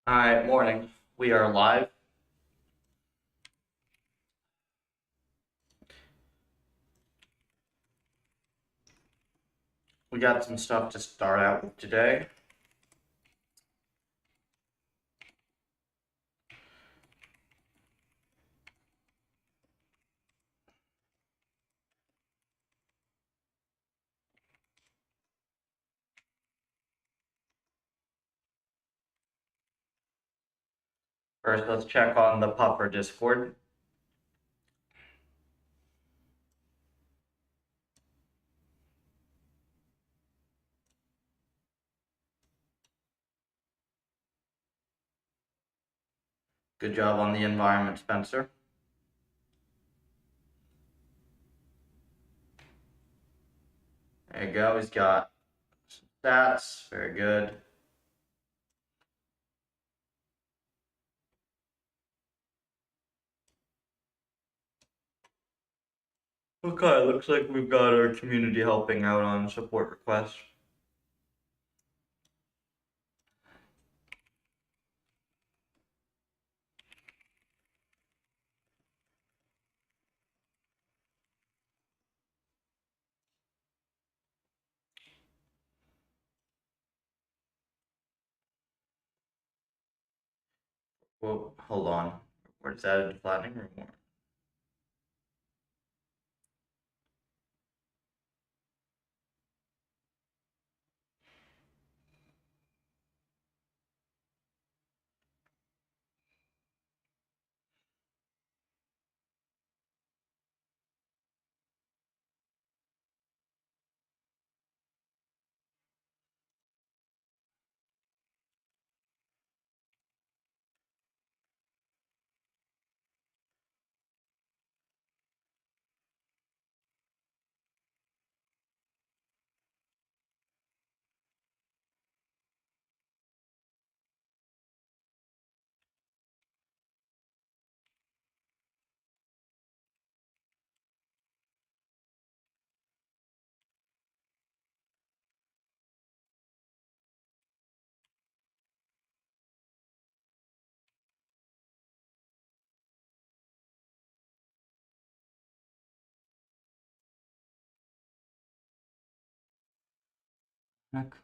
Hi, morning. We are live. We got some stuff to start out with today. First, let's check on the Puffer Discord. Good job on the environment, Spencer. There you go. He's got some stats. Very good. Okay, looks like we've got our community helping out on support requests. Well, hold on. Where's that a flattening or more? Heck.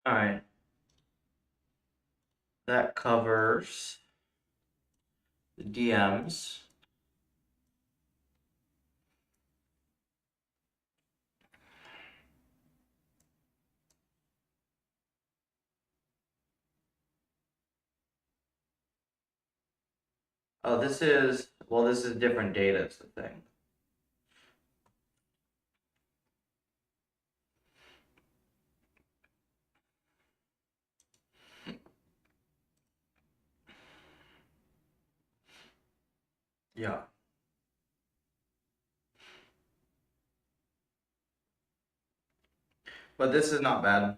All right. That covers the DMs. Oh, this is, well, this is different data, is the thing. Yeah. But this is not bad.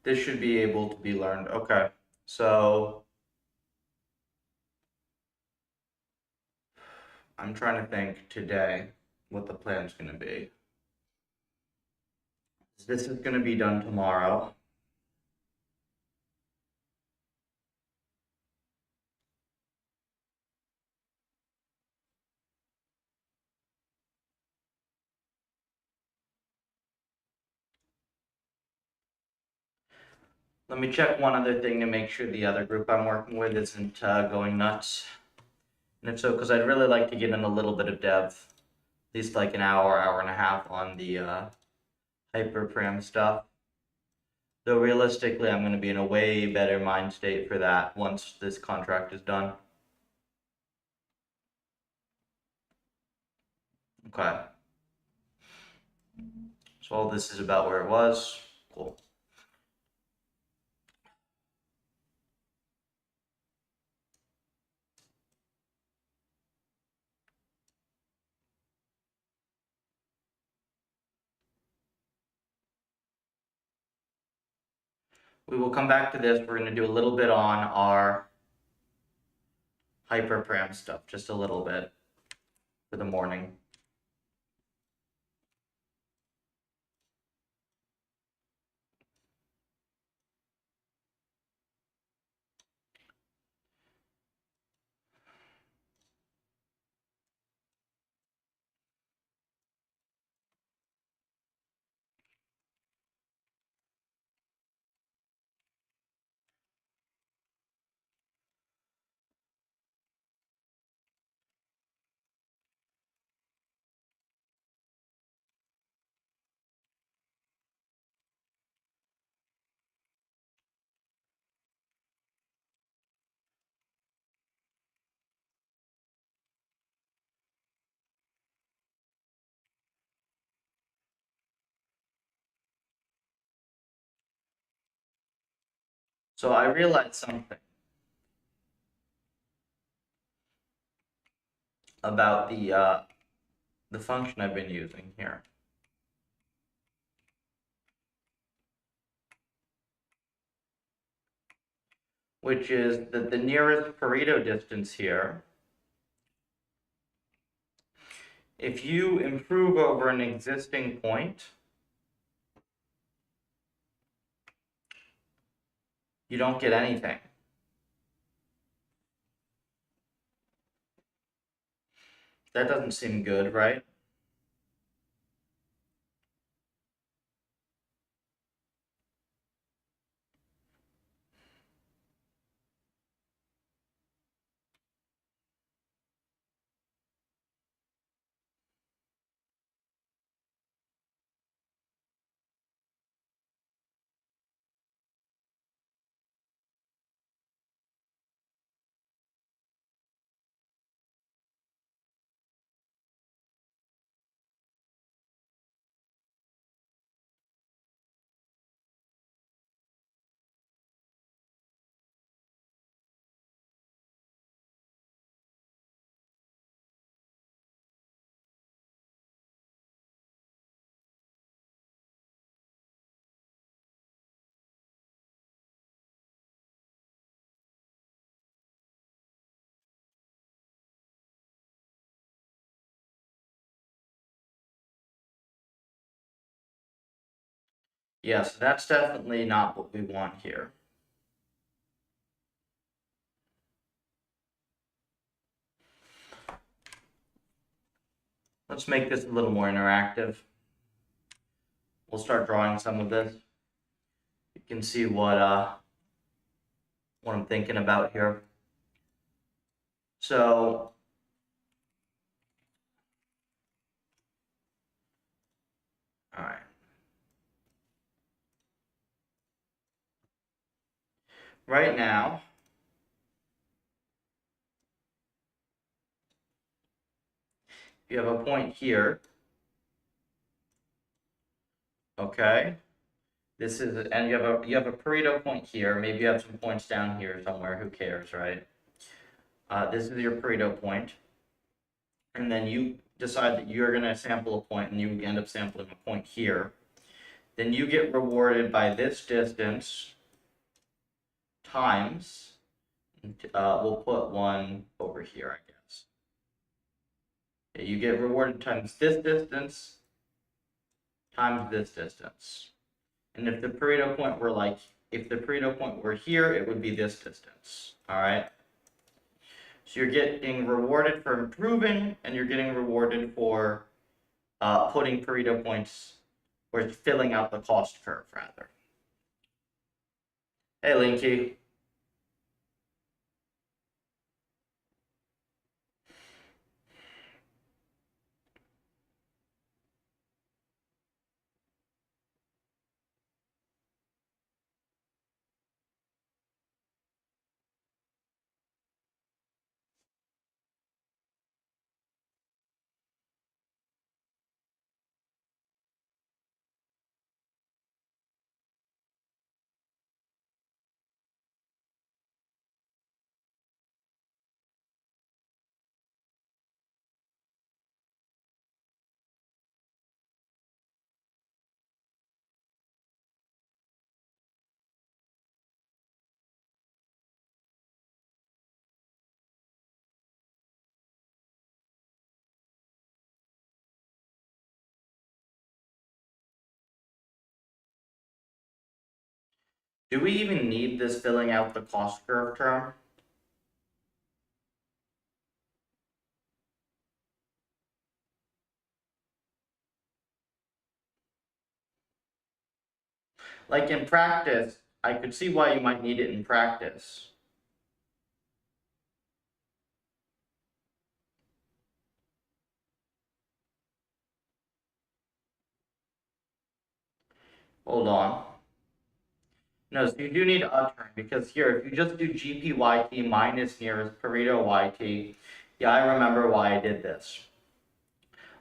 This should be able to be learned. Okay. So I'm trying to think today what the plan's going to be. This is going to be done tomorrow. Let me check one other thing to make sure the other group I'm working with isn't going nuts. And if so, because I'd really like to get in a little bit of depth, at least like an hour, hour and a half on the hyperparam stuff. Though realistically, I'm going to be in a way better mind state for that once this contract is done. Okay. So all this is about where it was. Cool. We will come back to this. We're going to do a little bit on our hyperparam stuff, just a little bit for the morning. So I realized something about the function I've been using here, which is that the nearest Pareto distance here, if you improve over an existing point, you don't get anything. That doesn't seem good, right? Yes, that's definitely not what we want here. Let's make this a little more interactive. We'll start drawing some of this. You can see what I'm thinking about here. So all right. Right now, you have a point here. Okay. This is, and you have a Pareto point here. Maybe you have some points down here somewhere. Who cares, right? This is your Pareto point. And then you decide that you're going to sample a point, and you end up sampling a point here. Then you get rewarded by this distance times, we'll put one over here, I guess. Okay, you get rewarded times this distance times this distance. And if the Pareto point were like, if the Pareto point were here, it would be this distance, all right? So you're getting rewarded for improving, and you're getting rewarded for putting Pareto points, or filling out the cost curve, rather. Hey, Linky. Do we even need this filling out the cost curve term? Like in practice, I could see why you might need it in practice. Hold on. No, so you do need a term, because here, if you just do GPYT minus nearest Pareto YT, yeah, I remember why I did this.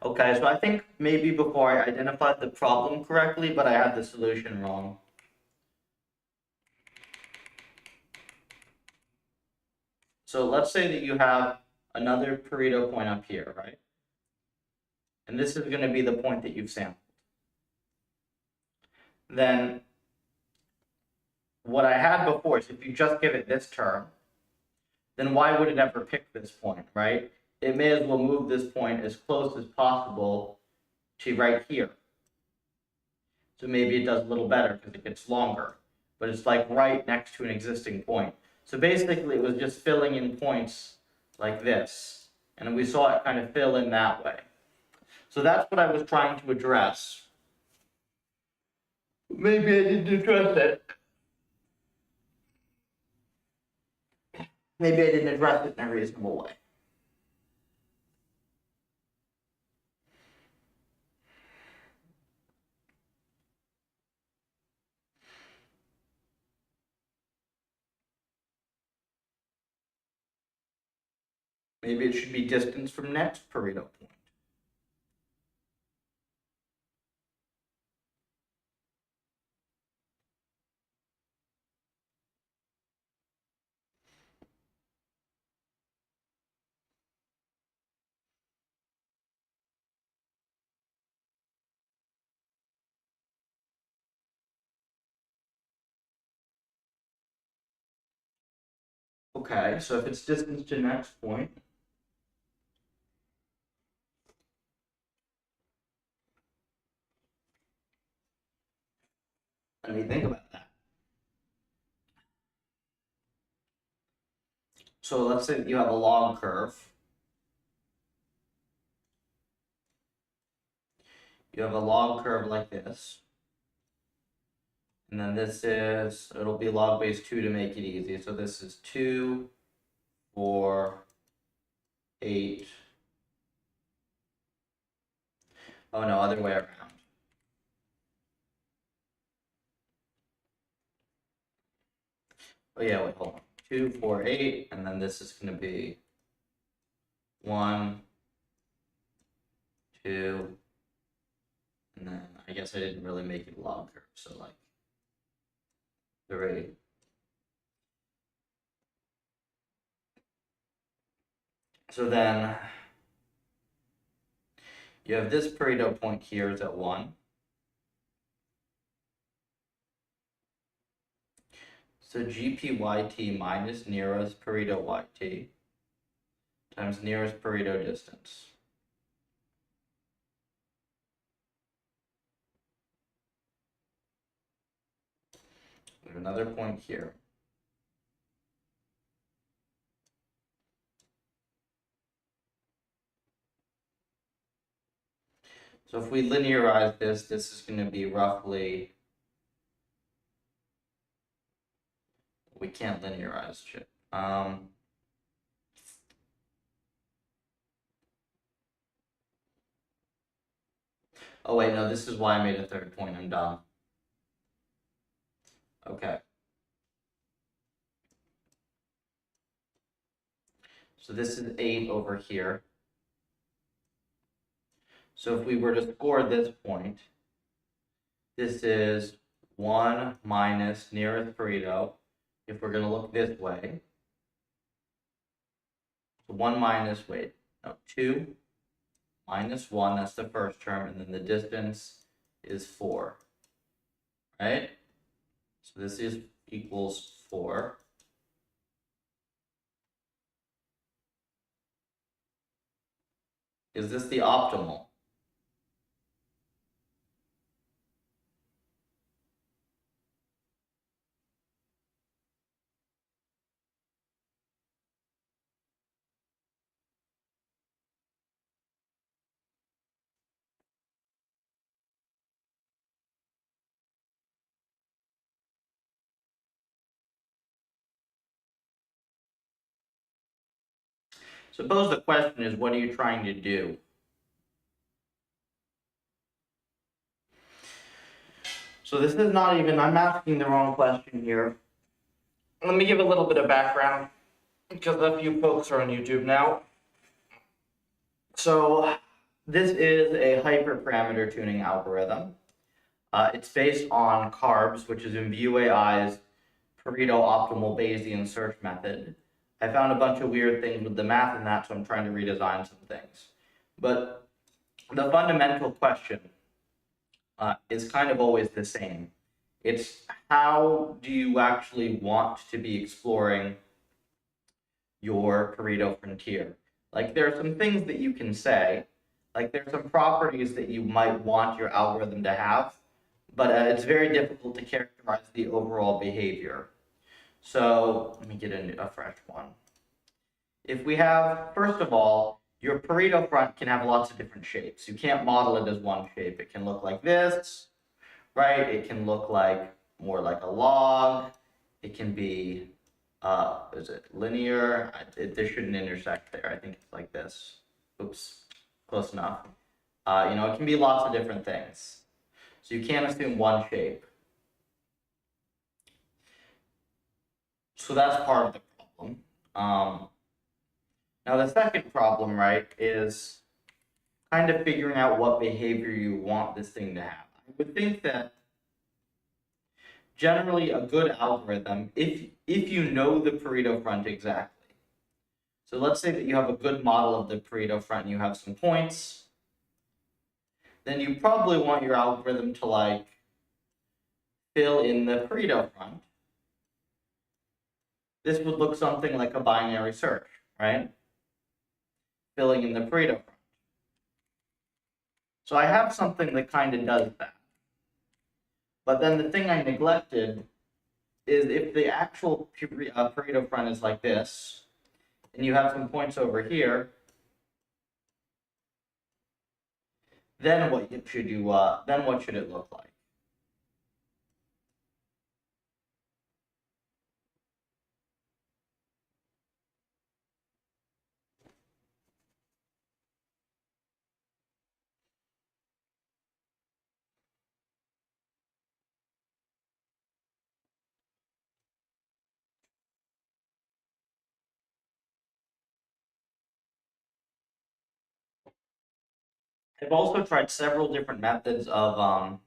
Okay, so I think maybe before I identified the problem correctly, but I had the solution wrong. So let's say that you have another Pareto point up here, right? And this is going to be the point that you've sampled. Then what I had before is if you just give it this term, then why would it ever pick this point, right? It may as well move this point as close as possible to right here. So maybe it does a little better because it gets longer, but it's like right next to an existing point. So basically it was just filling in points like this, and we saw it kind of fill in that way. So that's what I was trying to address. Maybe I didn't address it. Maybe I didn't address it in a reasonable way. Maybe it should be distance from next Pareto point. Okay, so if it's distance to next point, let me think about that. So let's say that you have a log curve. You have a log curve like this. And then this is, it'll be log base 2 to make it easy. So this is 2, 4, 8. Oh no, other way around. Oh yeah, wait, hold on. 2, 4, 8, and then this is going to be 1, 2, and then I guess I didn't really make it a log curve, so like 3. So then you have this Pareto point here is at 1. So GPYT minus nearest Pareto YT times nearest Pareto distance. We have another point here. So if we linearize this, this is going to be roughly We can't linearize shit. Oh wait, no, this is why I made a third point. I'm dumb. Okay. So this is 8 over here. So if we were to score this point, this is 1 minus nearest Pareto. If we're going to look this way, so 1 minus, wait, no, 2 minus 1, that's the first term, and then the distance is 4, right? So this is equals 4. Is this the optimal? Suppose the question is, what are you trying to do? So this is not even, I'm asking the wrong question here. Let me give a little bit of background, because a few folks are on YouTube now. So this is a hyperparameter tuning algorithm. It's based on carbs, which is in VuAI's Pareto optimal Bayesian search method. I found a bunch of weird things with the math in that, so I'm trying to redesign some things. But the fundamental question is kind of always the same. It's how do you actually want to be exploring your Pareto frontier? Like, there are some things that you can say, like there's some properties that you might want your algorithm to have, but it's very difficult to characterize the overall behavior. So let me get a fresh one. If we have, first of all, your Pareto front can have lots of different shapes. You can't model it as one shape. It can look like this, right? It can look like more like a log. It can be, is it linear? This shouldn't intersect there. I think it's like this. Oops, close enough. It can be lots of different things. So you can't assume one shape. So that's part of the problem. Now the second problem, right, is kind of figuring out what behavior you want this thing to have. I would think that generally a good algorithm, if you know the Pareto front exactly. So let's say that you have a good model of the Pareto front and you have some points, then you probably want your algorithm to like fill in the Pareto front. This would look something like a binary search, right? Filling in the Pareto front. So I have something that kind of does that. But then the thing I neglected is if the actual Pareto front is like this, and you have some points over here, then what should it look like? I've also tried several different methods of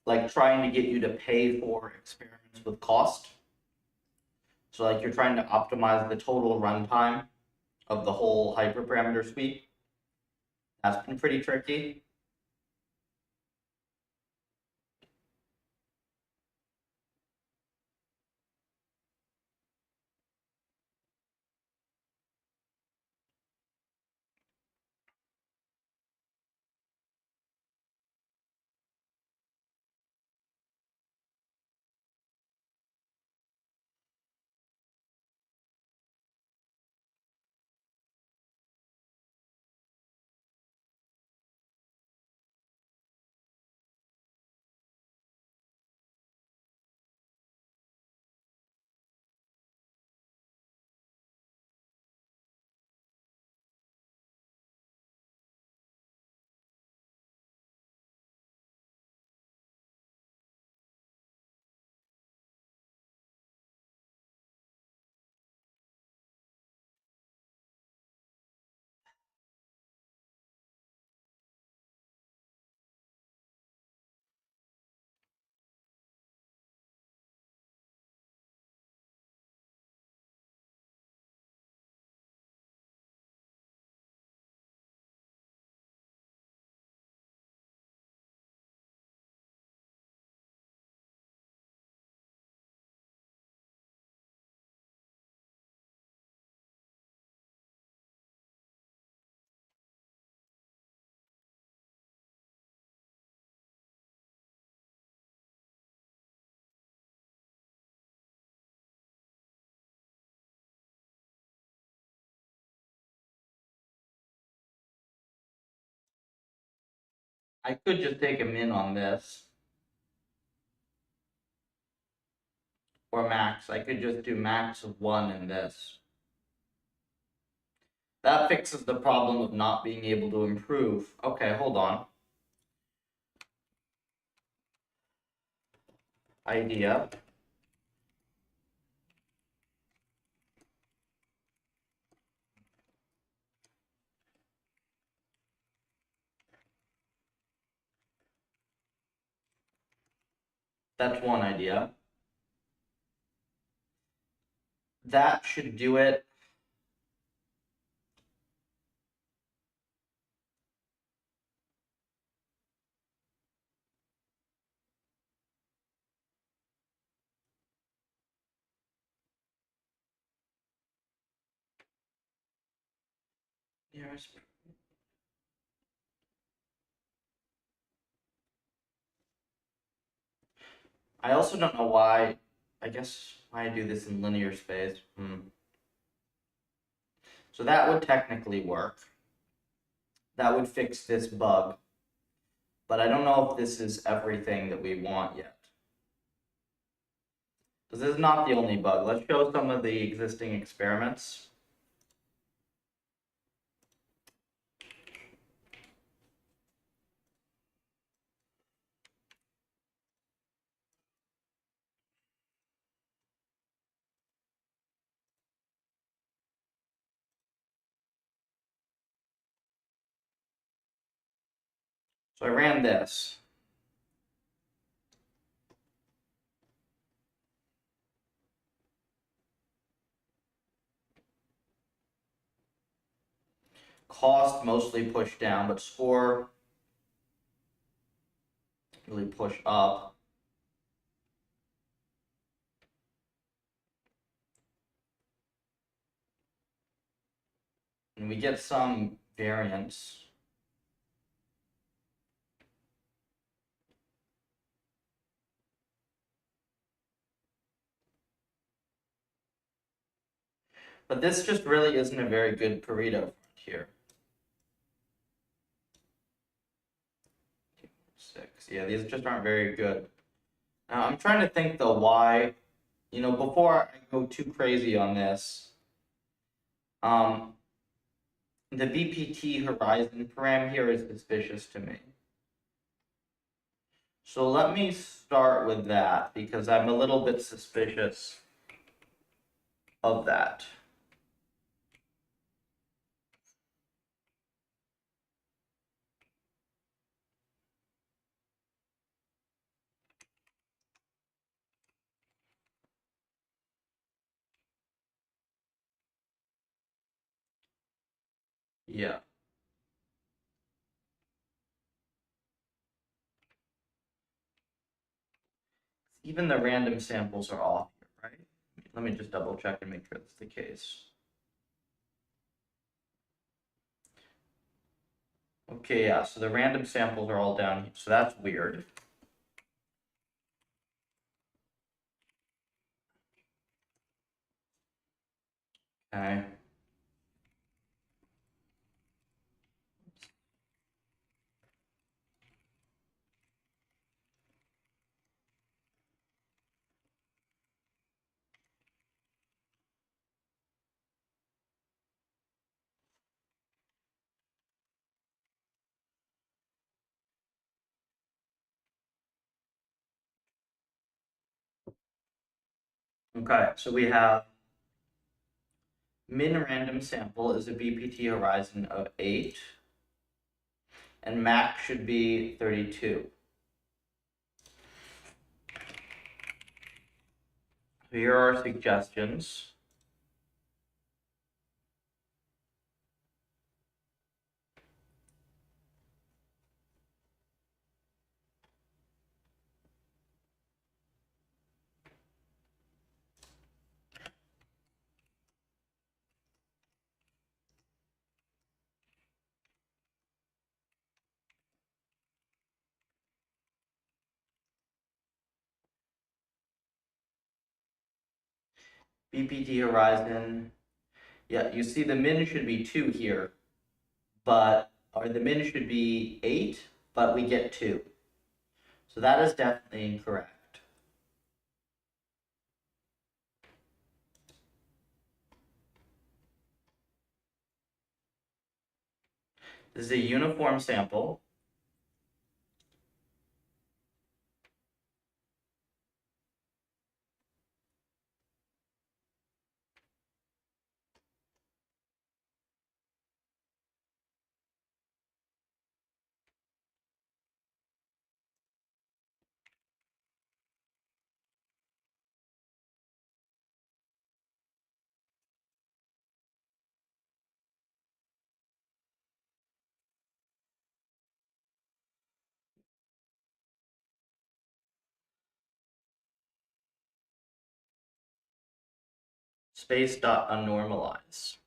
like trying to get you to pay for experiments with cost. So like you're trying to optimize the total runtime of the whole hyperparameter suite. That's been pretty tricky. I could just take a min on this. Or max. I could just do max of 1 in this. That fixes the problem of not being able to improve. Okay, hold on. Idea. That's one idea. That should do it. I also don't know why. I guess why I do this in linear space. So that would technically work. That would fix this bug. But I don't know if this is everything that we want yet. Because this is not the only bug. Let's show some of the existing experiments. So I ran this. Cost mostly pushed down, but score really pushed up. And we get some variance. But this just really isn't a very good Pareto here. 6. Yeah, these just aren't very good. Now, I'm trying to think though why, before I go too crazy on this, the BPT horizon param here is suspicious to me. So let me start with that because I'm a little bit suspicious of that. Yeah. Even the random samples are off here, right? Let me just double check and make sure that's the case. Okay, yeah, so the random samples are all down here, so that's weird. Okay. Okay, so we have min random sample is a BPT horizon of 8, and max should be 32. So here are our suggestions. BPT horizon. Yeah, you see the min should be 2 here, or the min should be 8, but we get 2. So that is definitely incorrect. This is a uniform sample. Space dot unnormalize.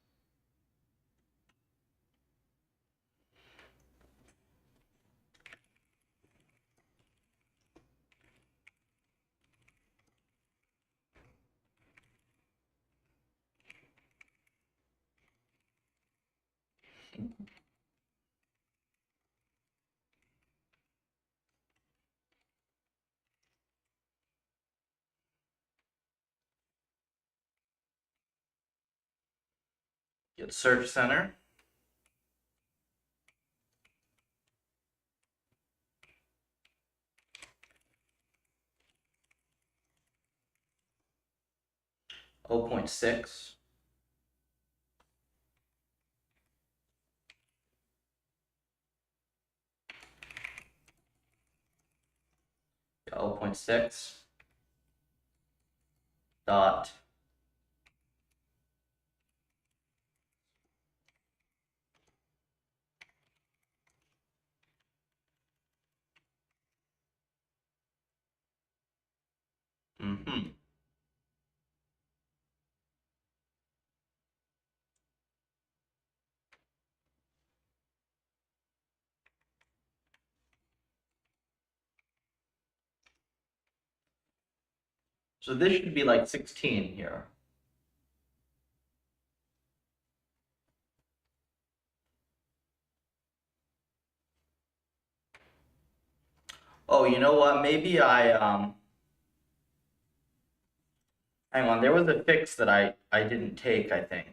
Get search center. .6. Get 0.6 dot So this should be like 16 here. Oh, you know what? Maybe hang on, there was a fix that I didn't take, I think.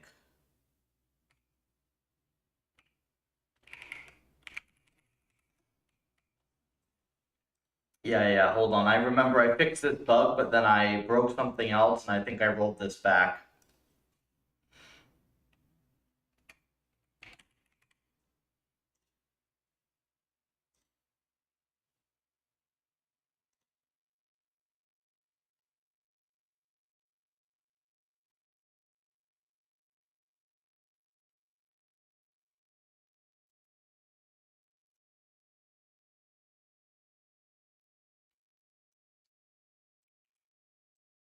Yeah, hold on. I remember I fixed this bug, but then I broke something else, and I think I rolled this back.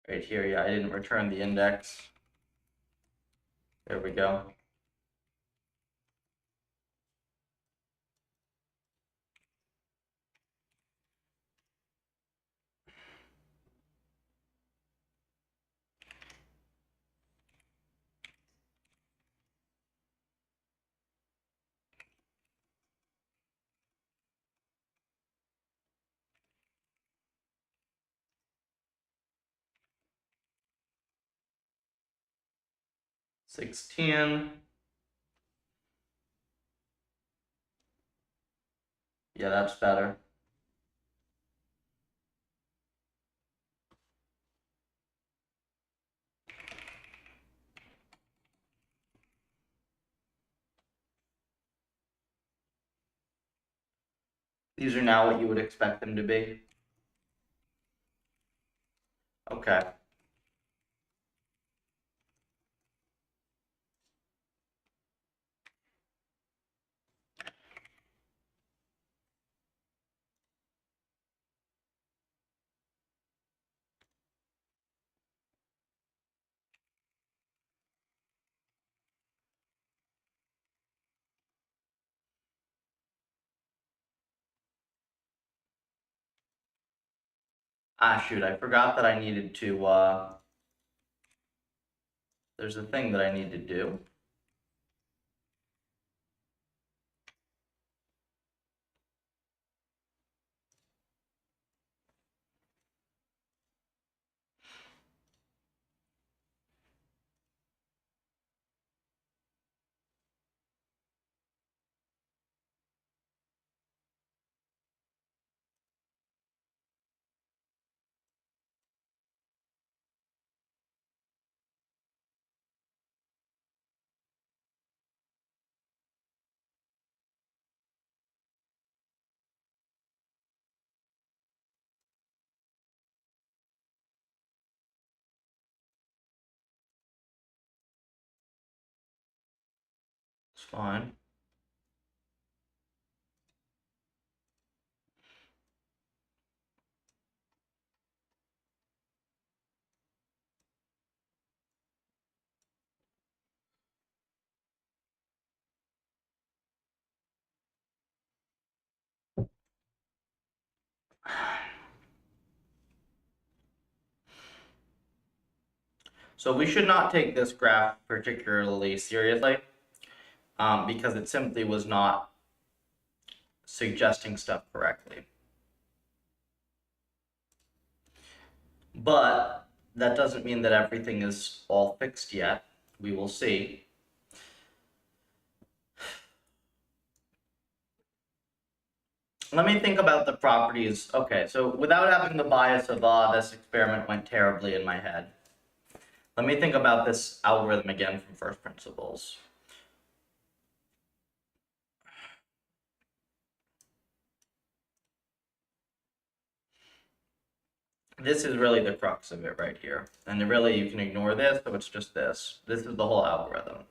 Right here, yeah, I didn't return the index. There we go. $16. Yeah, that's better. These are now what you would expect them to be. Okay. Ah, shoot, I forgot that I needed to, there's a thing that I need to do. It's fine. So we should not take this graph particularly seriously, because it simply was not suggesting stuff correctly. But that doesn't mean that everything is all fixed yet. We will see. Let me think about the properties. Okay, so without having the bias of, this experiment went terribly in my head. Let me think about this algorithm again from first principles. This is really the crux of it right here. And really you can ignore this, so it's just this. This is the whole algorithm.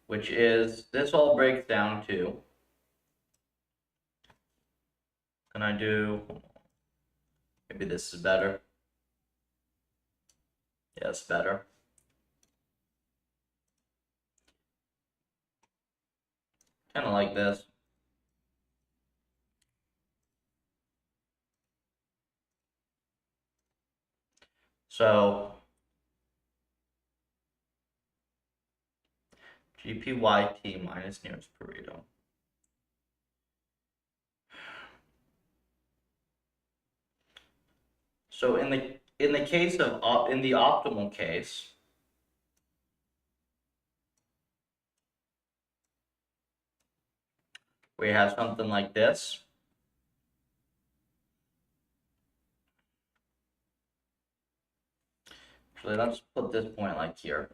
Which is, this all breaks down to, can I do, maybe this is better. Yeah, it's better. Kind of like this. So GPYT minus nearest Pareto. So in the case of in the optimal case, we have something like this. Actually, let's put this point like here.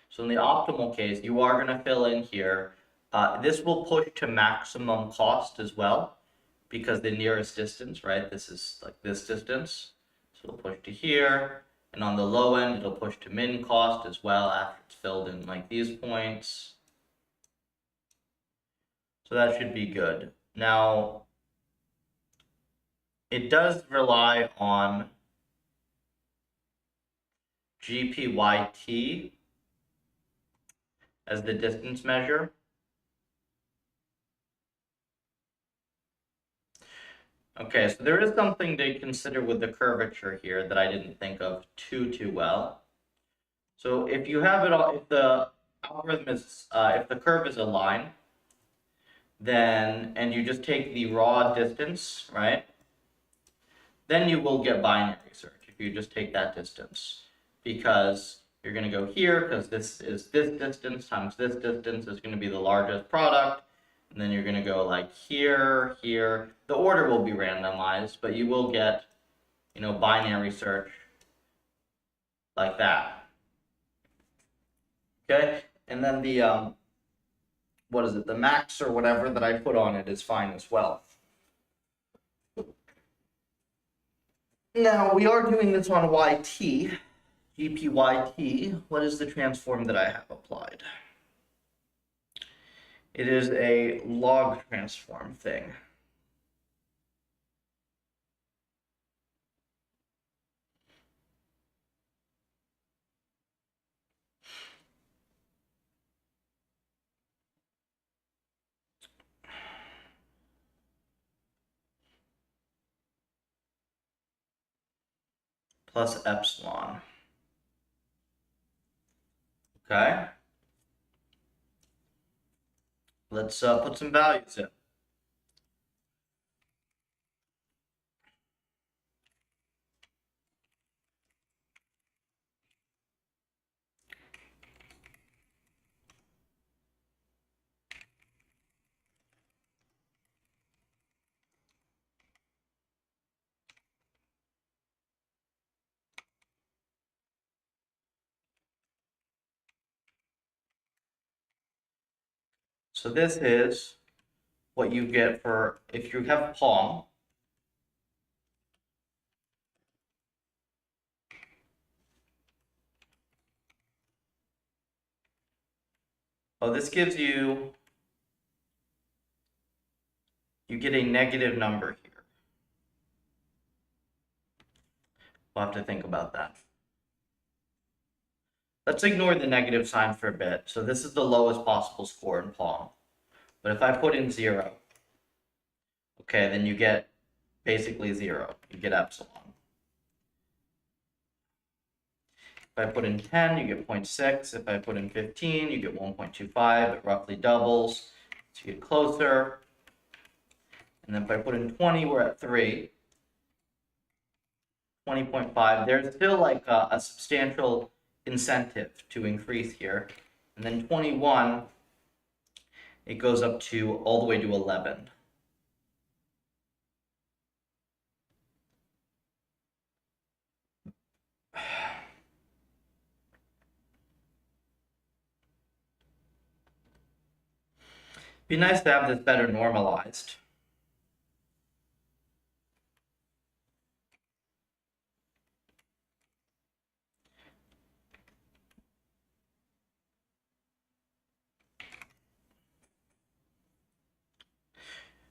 So in the optimal case, you are going to fill in here. This will push to maximum cost as well, because the nearest distance, right? This is like this distance. So it'll push to here. And on the low end, it'll push to min cost as well after it's filled in like these points. So that should be good. Now, it does rely on GPYT as the distance measure. Okay, so there is something to consider with the curvature here that I didn't think of too well. So if you have it all, if the algorithm is, if the curve is a line, then, and you just take the raw distance, right? Then you will get binary search if you just take that distance, because you're going to go here because this is this distance times this distance is going to be the largest product. And then you're going to go like here, here. The order will be randomized, but you will get, you know, binary search like that. Okay? And then the, what is it? The max or whatever that I put on it is fine as well. Now, we are doing this on YT, GPYT. What is the transform that I have applied? It is a log transform thing. Plus epsilon. Okay. Let's put some values in. So this is what you get for if you have palm. Oh, this gives you get a negative number here. We'll have to think about that. Let's ignore the negative sign for a bit. So this is the lowest possible score in Pong. But if I put in 0, okay, then you get basically 0. You get epsilon. If I put in 10, you get 0.6. If I put in 15, you get 1.25. It roughly doubles. So you get closer. And then if I put in 20, we're at 3. 20.5. There's still like a substantial incentive to increase here. And then 21, it goes up to all the way to 11. Be nice to have this better normalized.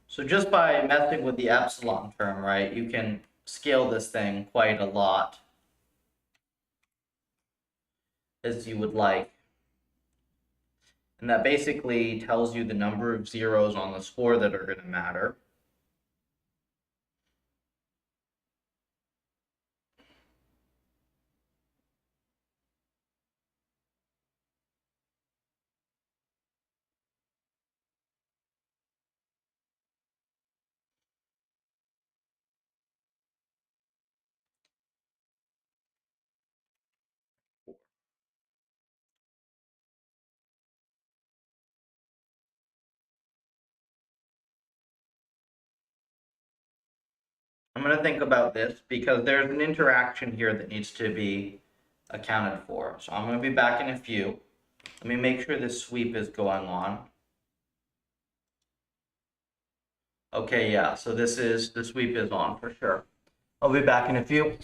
So just by messing with the epsilon term, right, you can scale this thing quite a lot as you would like. And that basically tells you the number of zeros on the score that are going to matter. I'm going to think about this because there's an interaction here that needs to be accounted for. So I'm going to be back in a few. Let me make sure this sweep is going on. Okay, yeah, so the sweep is on for sure. I'll be back in a few.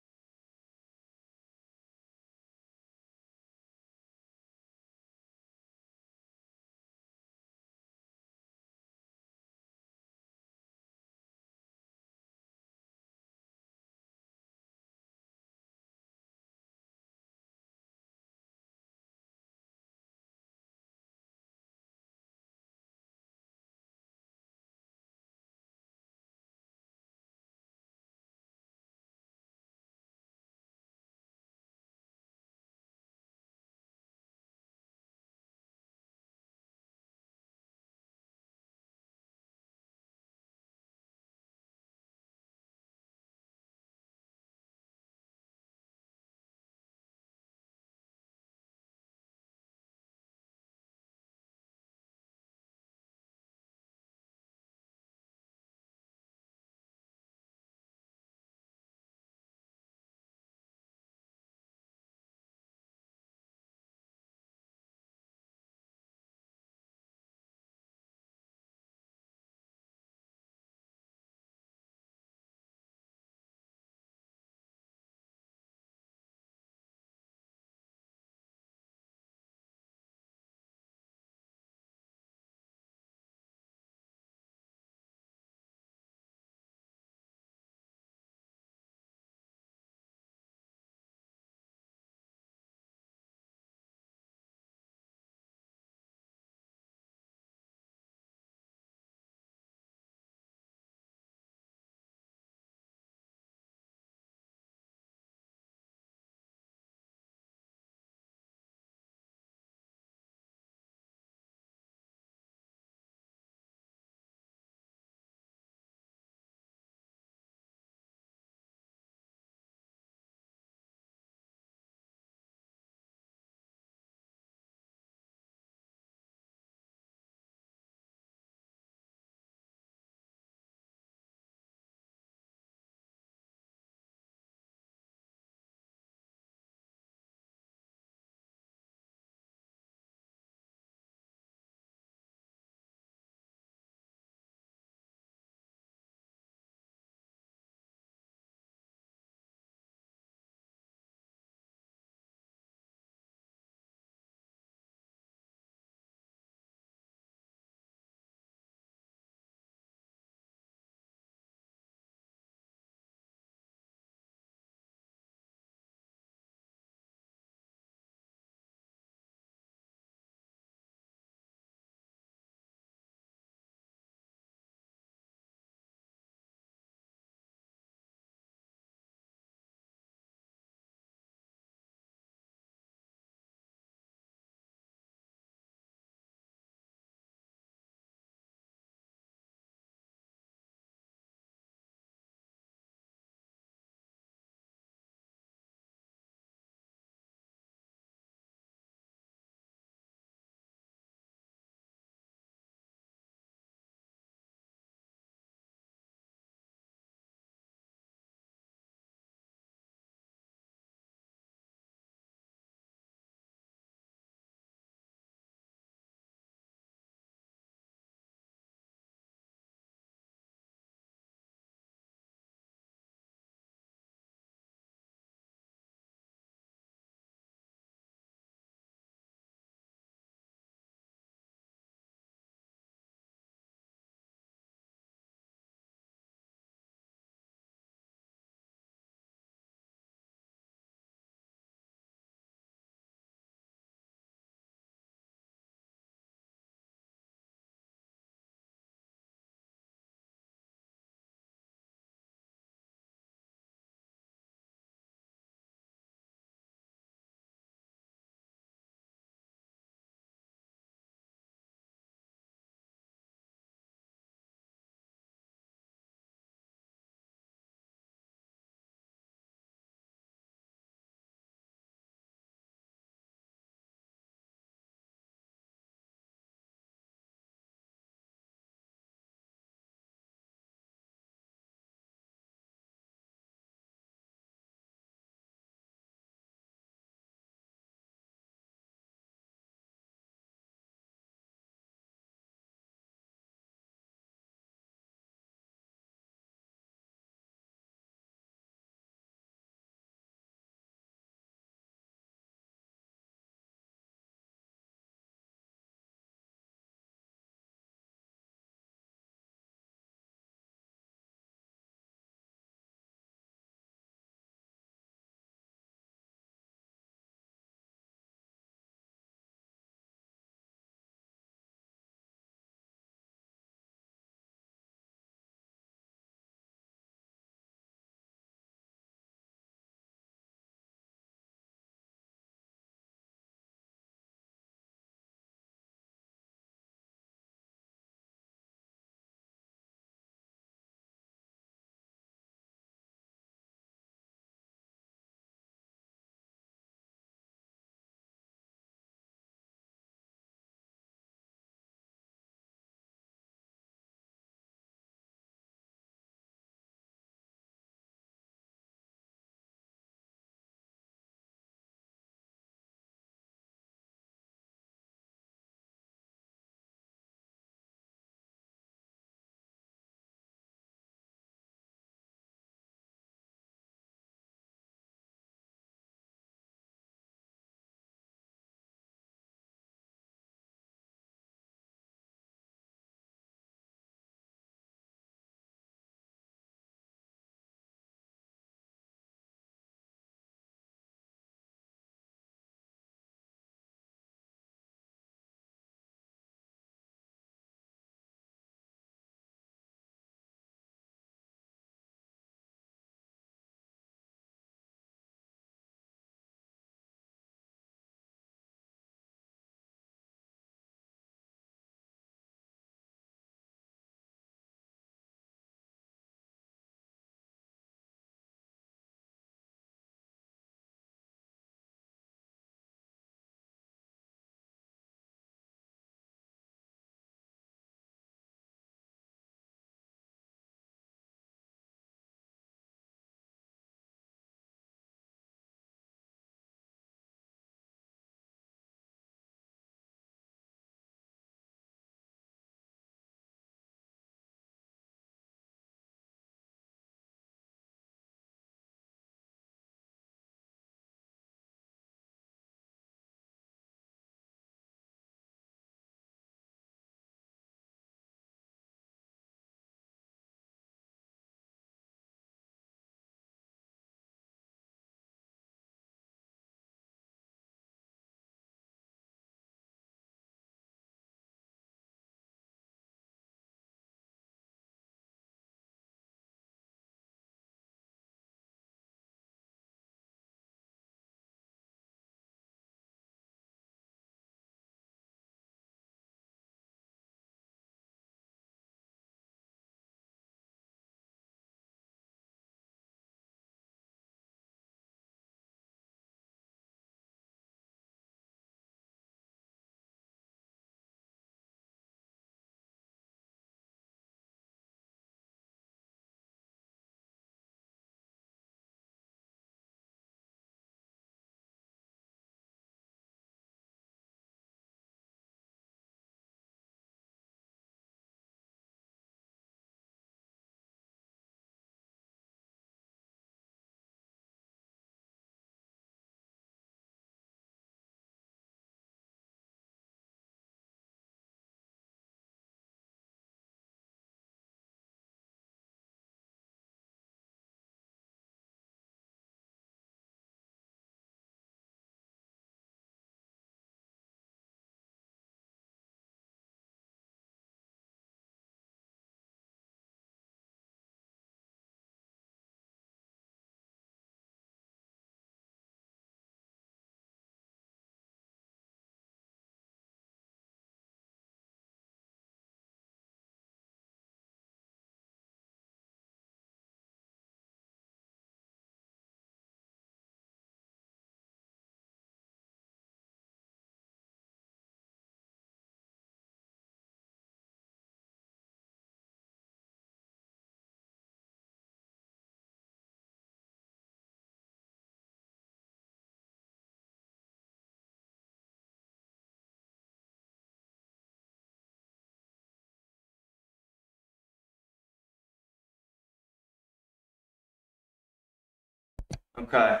Okay.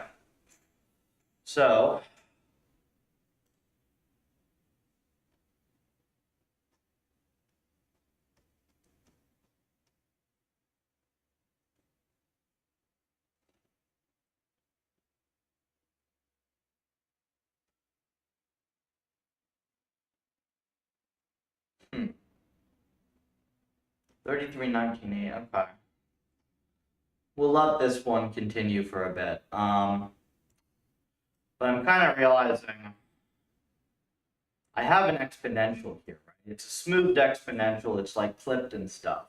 So, hmm, 3319A, okay. We'll let this one continue for a bit. But I'm kind of realizing I have an exponential here, right? It's a smoothed exponential, it's like clipped and stuff.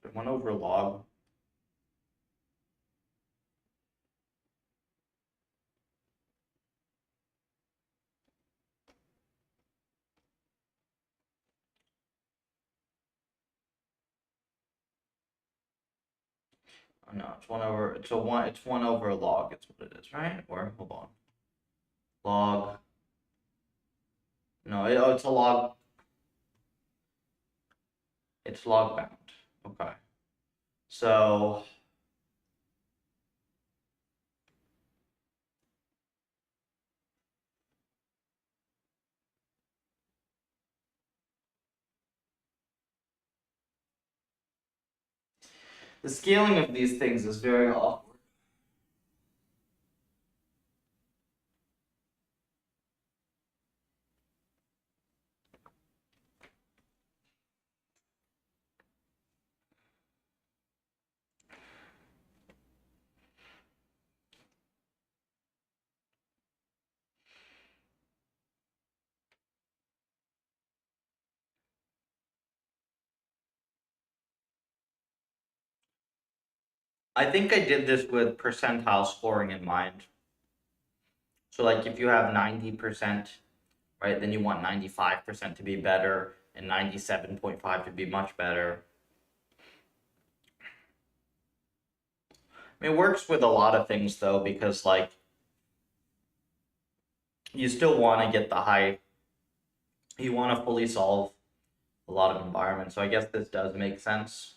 It went over log. Oh, no, it's one over log, it's what it is, right? Or hold on. Log. No, it's a log. It's log bound. Okay. So the scaling of these things is very awkward. I think I did this with percentile scoring in mind. So like if you have 90%, right, then you want 95% to be better and 97.5 to be much better. I mean, it works with a lot of things though, because like you still want to get the high, you want to fully solve a lot of environments. So I guess this does make sense.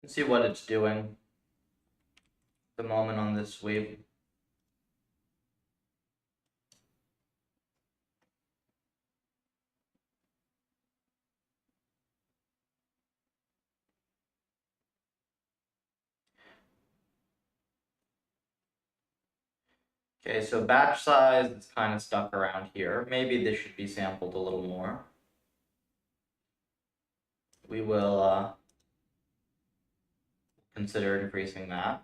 Let's see what it's doing at the moment on this sweep. Okay, so batch size is kind of stuck around here. Maybe this should be sampled a little more. We will consider increasing that.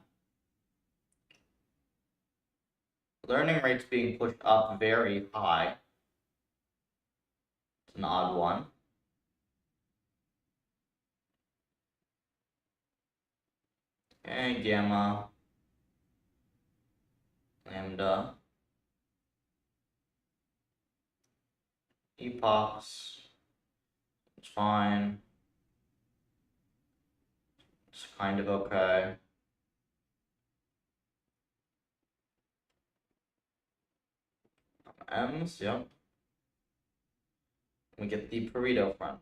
Learning rate's being pushed up very high. It's an odd one. Okay, gamma, lambda, epochs. It's fine. It's kind of okay. M's, yep. We get the Pareto front.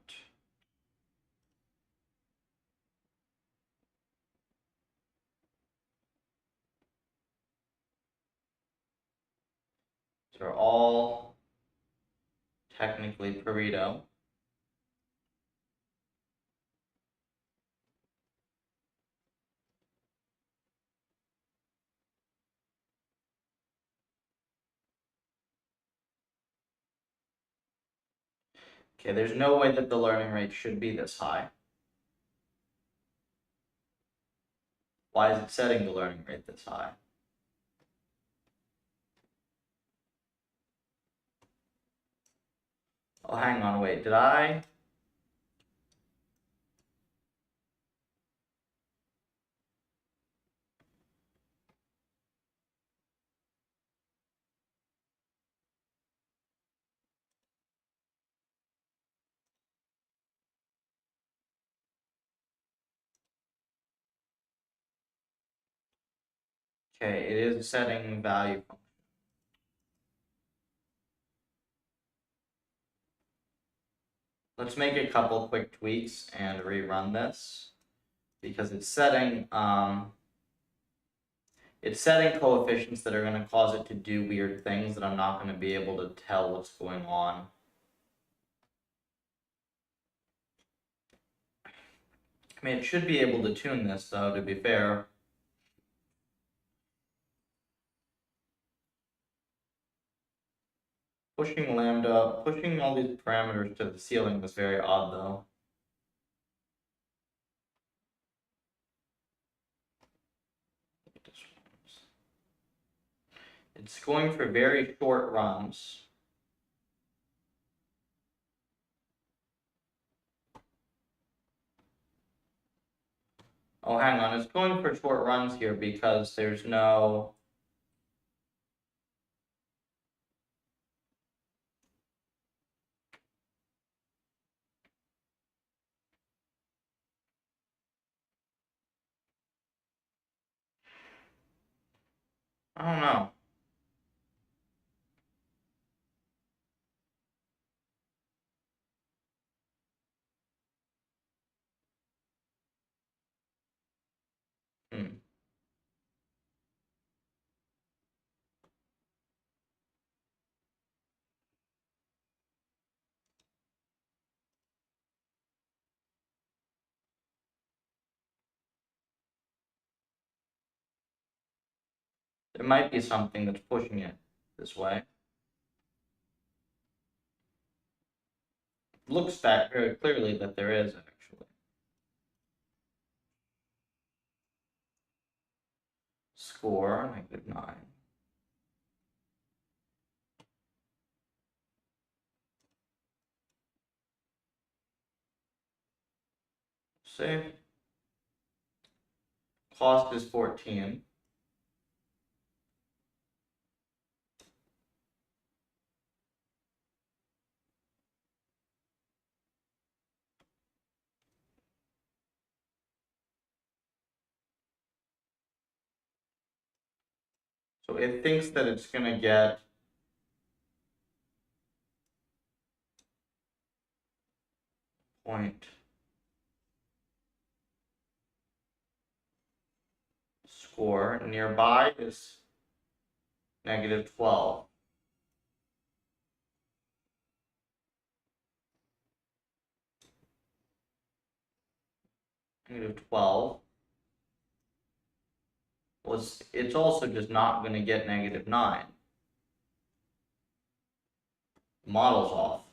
So they're all technically Pareto. Okay, there's no way that the learning rate should be this high. Why is it setting the learning rate this high? Oh, hang on, wait, did I? Okay, it is setting value function. Let's make a couple quick tweaks and rerun this because it's setting coefficients that are going to cause it to do weird things that I'm not going to be able to tell what's going on. I mean, it should be able to tune this though, to be fair. Pushing lambda, pushing all these parameters to the ceiling was very odd though. It's going for very short runs. Oh, hang on, it's going for short runs here because there's no... I don't know. There might be something that's pushing it this way. It looks that very clearly that there is, actually. Score, -9. Save. Cost is 14. So it thinks that it's going to get point score. Nearby is -12. -12 was, it's also just not going to get -9. Model's off,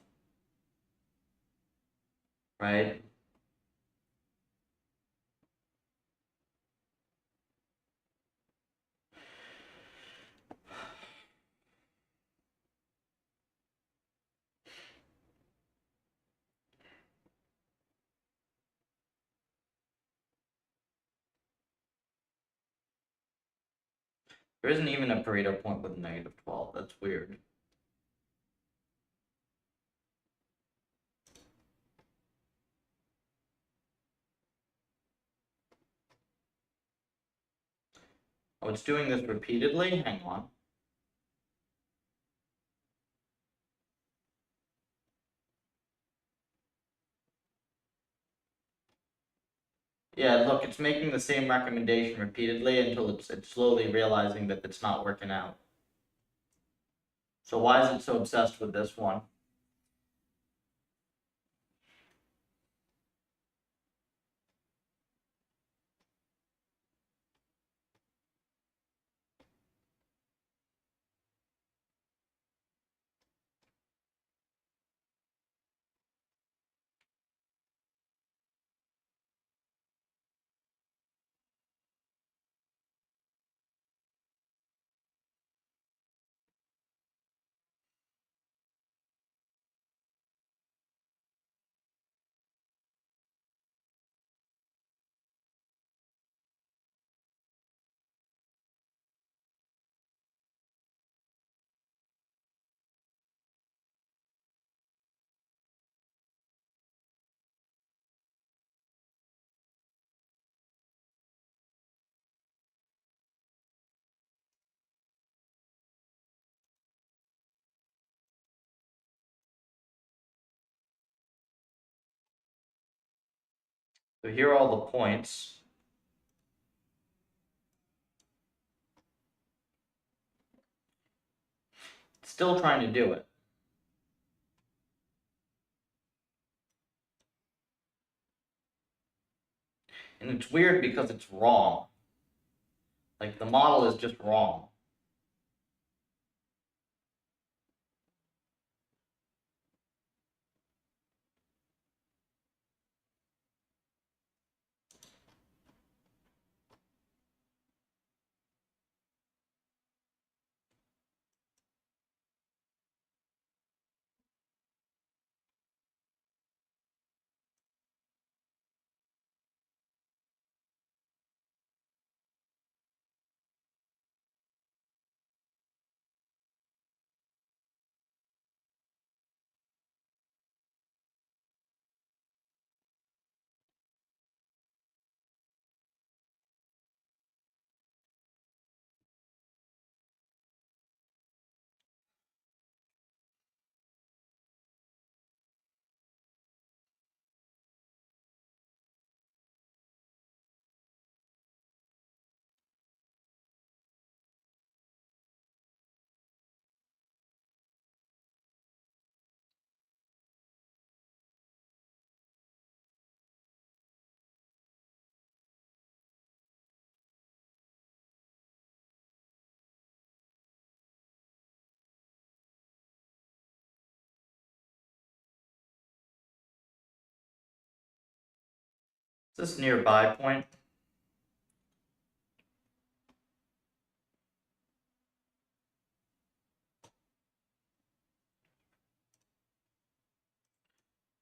right? There isn't even a Pareto point with -12. That's weird. Oh, it's doing this repeatedly? Hang on. Yeah, look, it's making the same recommendation repeatedly until it's slowly realizing that it's not working out. So why is it so obsessed with this one? So here are all the points. Still trying to do it. And it's weird because it's wrong. Like, the model is just wrong. Is this nearby point?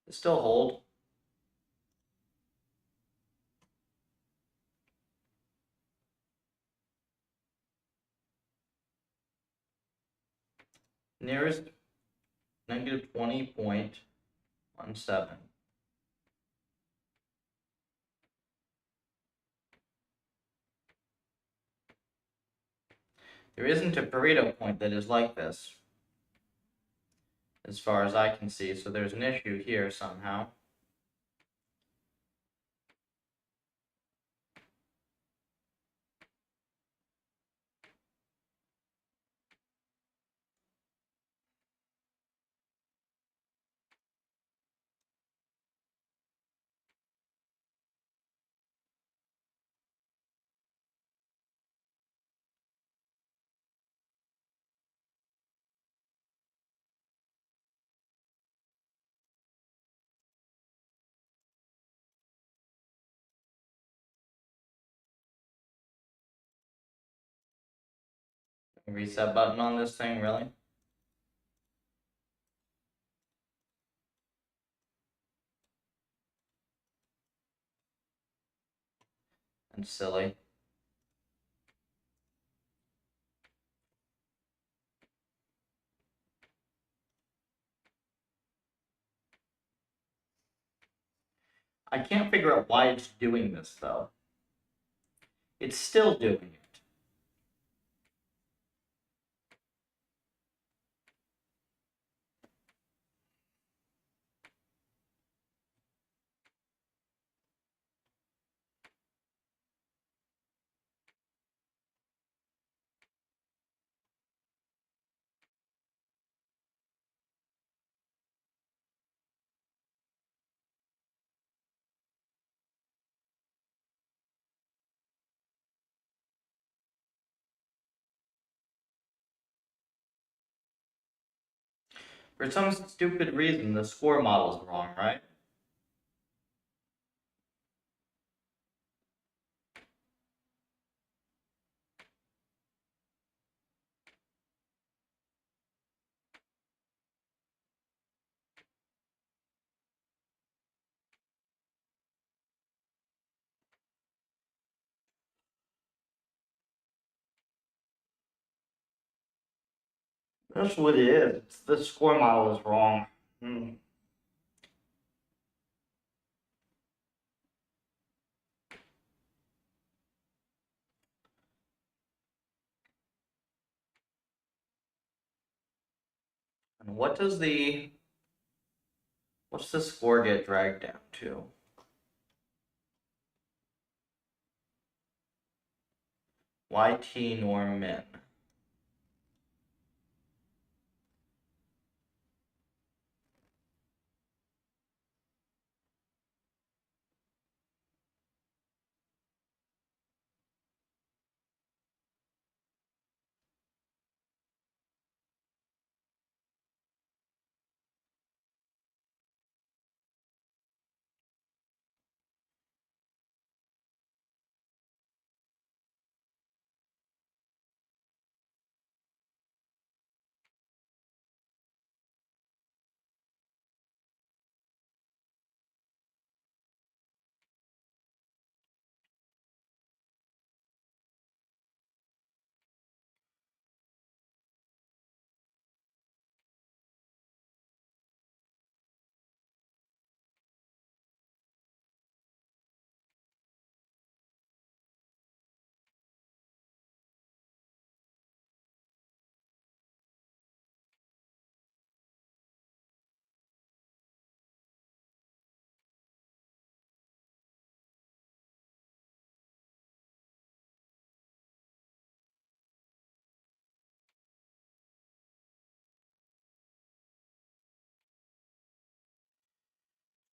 It still hold. Nearest negative 20.17. There isn't a Pareto point that is like this, as far as I can see, so there's an issue here somehow. Reset button on this thing, really? That's silly. I can't figure out why it's doing this, though. It's still doing it. For some stupid reason, the score model is wrong, right? That's what it is. It's the score model is wrong. And what's the score get dragged down to? YT norm min.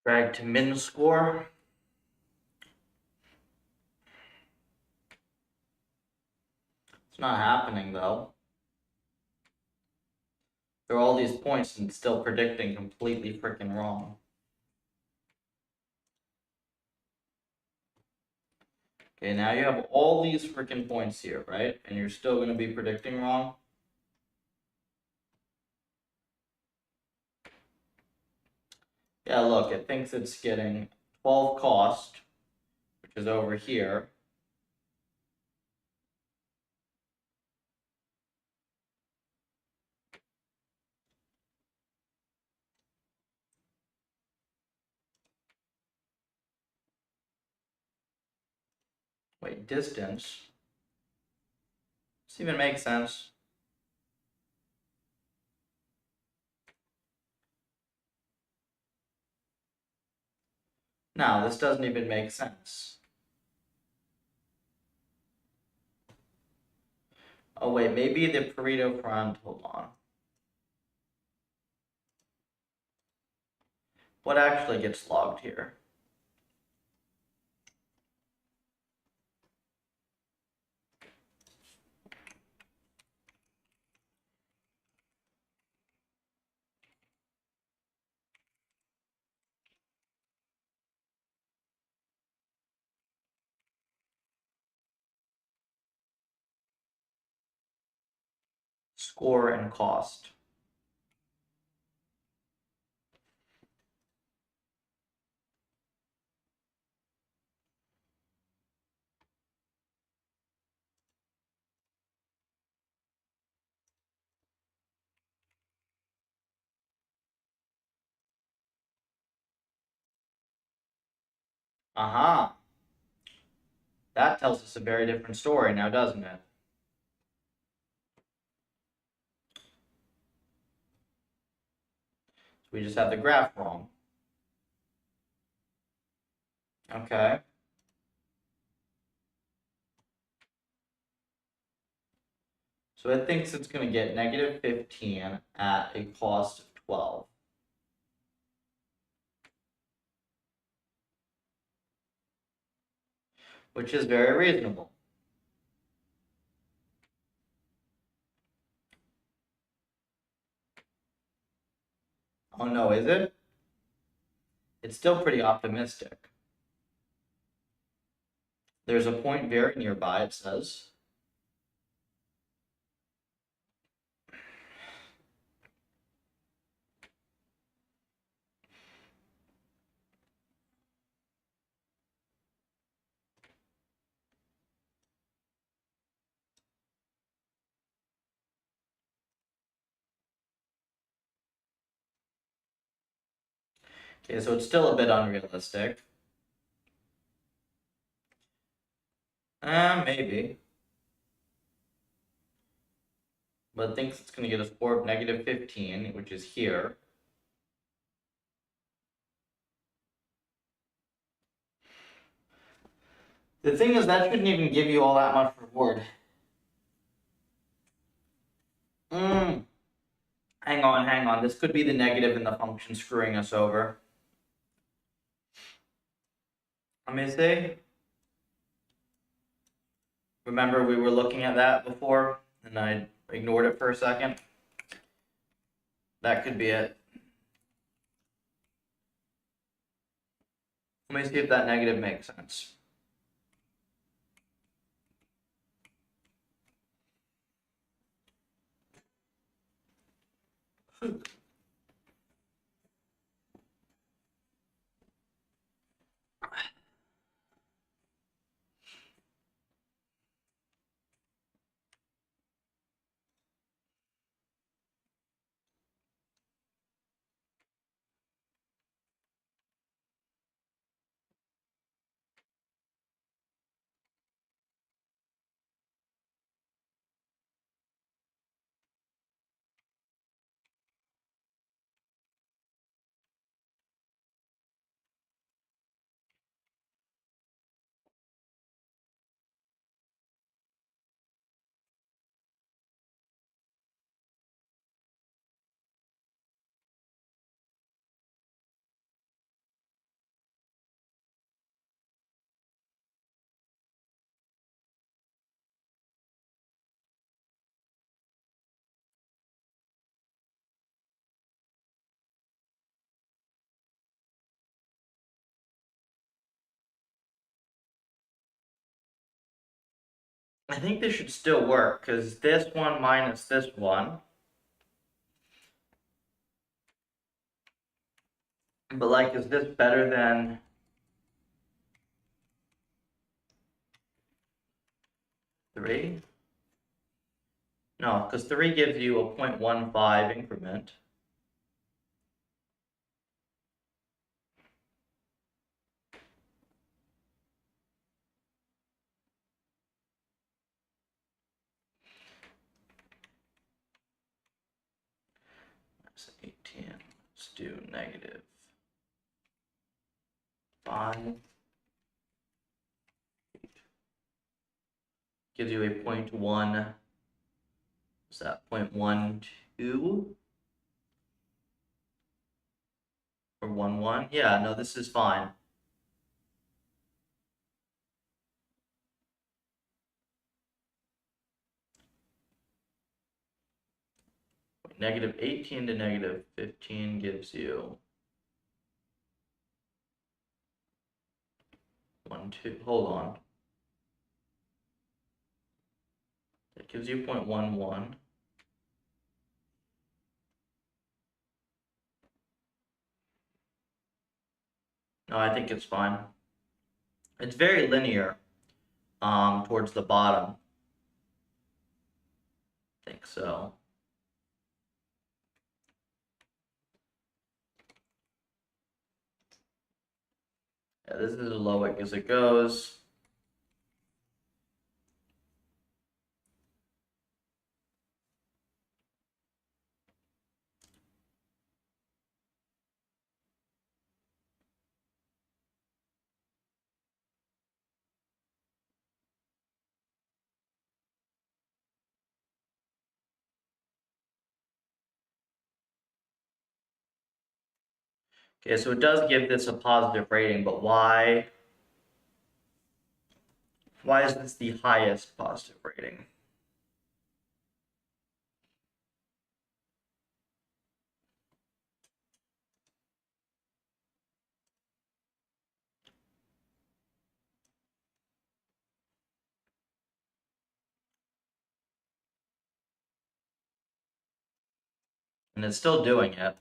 Drag to min score. It's not happening though. There are all these points and still predicting completely freaking wrong. Okay, now you have all these freaking points here, right? And you're still going to be predicting wrong. Yeah, look, it thinks it's getting 12 cost, which is over here. Wait, distance. Does this even make sense? No, this doesn't even make sense. Oh wait, maybe the Pareto front, hold on. What actually gets logged here? Score and cost. Aha. That tells us a very different story now, doesn't it? So we just have the graph wrong. Okay. So it thinks it's going to get negative 15 at a cost of 12. Which is very reasonable. Oh no, is it? It's still pretty optimistic. There's a point very nearby, it says. Okay, so it's still a bit unrealistic. Maybe. But it thinks it's going to get a score of negative 15, which is here. The thing is, that shouldn't even give you all that much reward. Hang on. This could be the negative in the function screwing us over. Let me see. Remember we were looking at that before and I ignored it for a second? That could be it. Let me see if that negative makes sense. I think this should still work because this one minus this one. But like, is this better than 3? No, because 3 gives you a 0.15 increment. That's 18. Let's do negative 5. Gives you a 0.1. What's that? 0.12 or 1.1? Yeah, no, this is fine. Negative 18 to negative 15 gives you 1, 2. Hold on. That gives you 0.11. No, I think it's fine. It's very linear towards the bottom. I think so. Yeah, this is as low as it goes. Okay, so it does give this a positive rating, but why? Why is this the highest positive rating? And it's still doing it.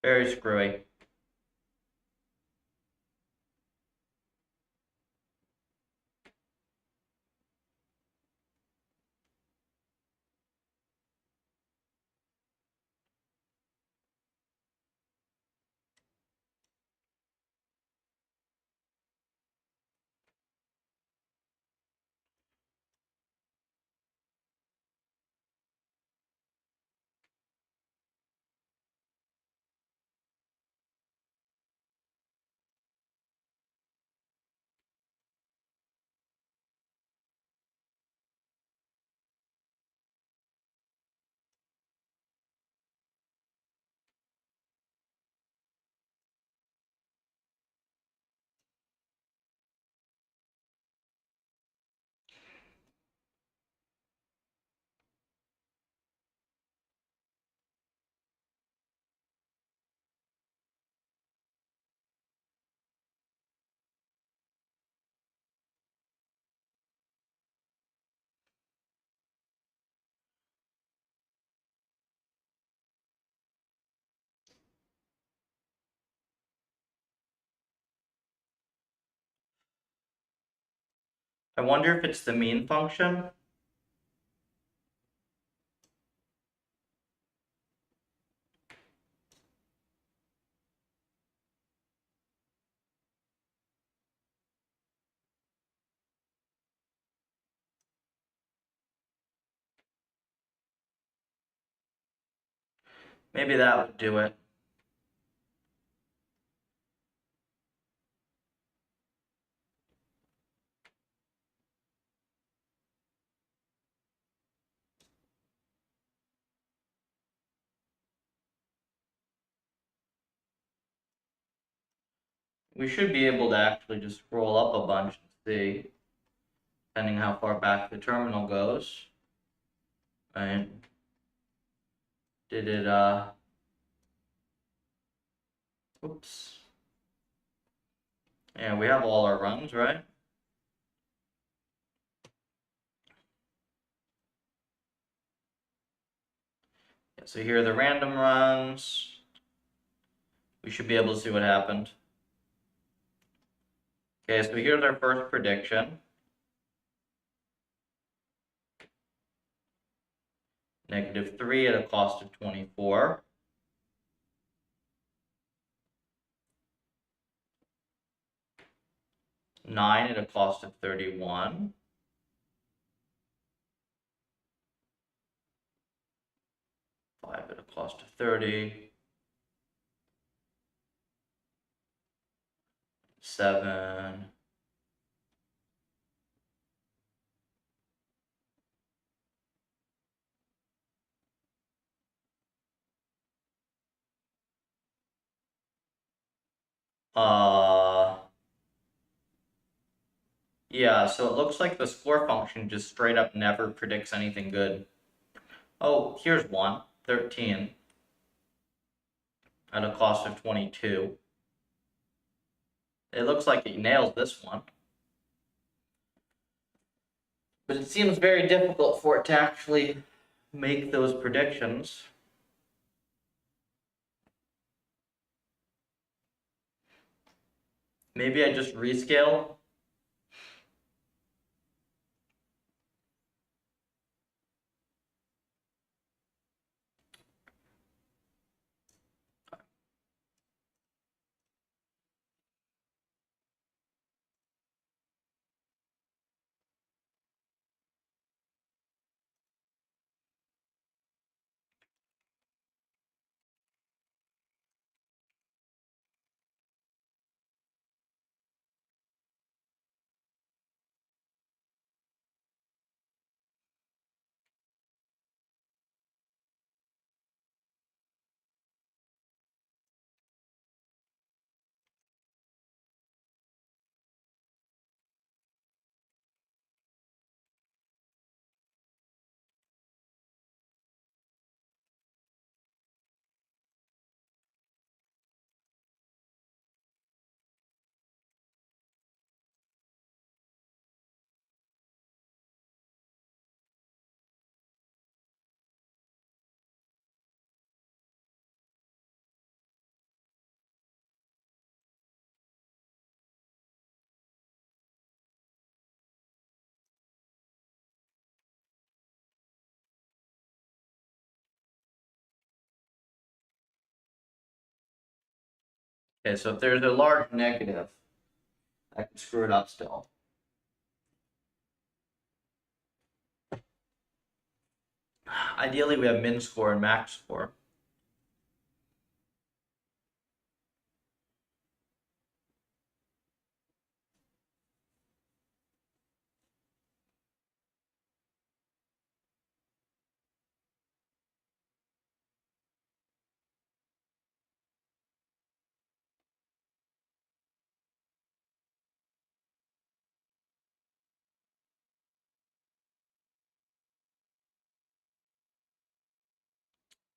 Very screwy. I wonder if it's the mean function. Maybe that would do it. We should be able to actually just scroll up a bunch and see, depending how far back the terminal goes. Right? Did it, oops. Yeah, we have all our runs, right? Yeah, so here are the random runs. We should be able to see what happened. Okay, so here's our first prediction. -3 at a cost of 24. -9 at a cost of 31. -5 at a cost of 30. 7. Yeah, so it looks like the score function just straight up never predicts anything good. Oh, here's one. 13 at a cost of 22. It looks like it nails this one. But it seems very difficult for it to actually make those predictions. Maybe I just rescale. Okay, so if there's a large negative, I can screw it up still. Ideally, we have min score and max score.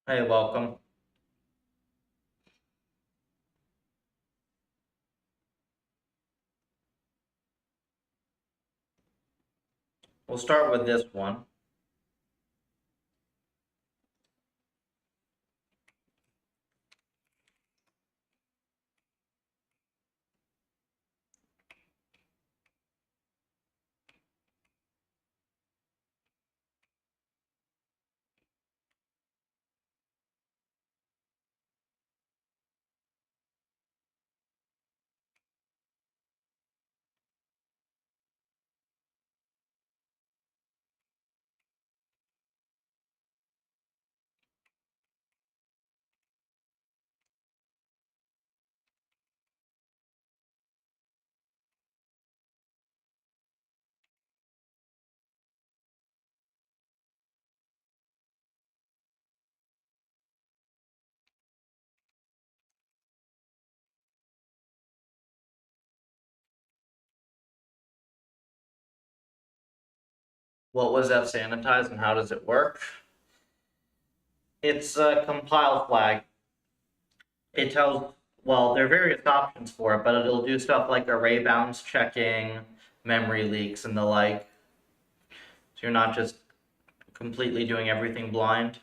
Hey, welcome. We'll start with this one. What was F sanitized and how does it work? It's a compile flag. It tells, well, there are various options for it, but it'll do stuff like array bounds checking, memory leaks, and the like. So you're not just completely doing everything blind.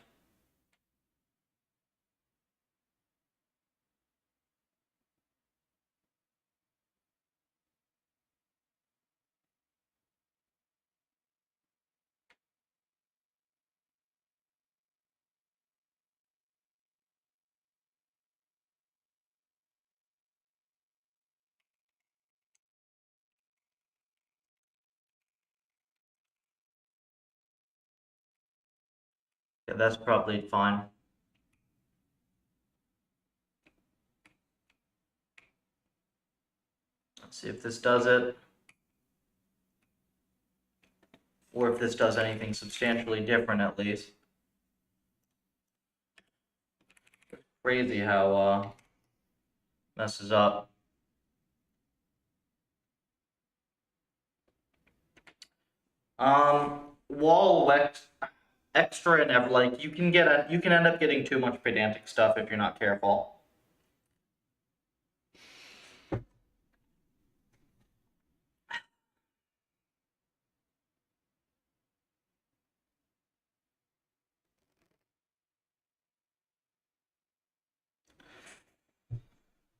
Yeah, that's probably fine. Let's see if this does it. Or if this does anything substantially different, at least. Crazy how messes up. Wall extra and like you can end up getting too much pedantic stuff if you're not careful.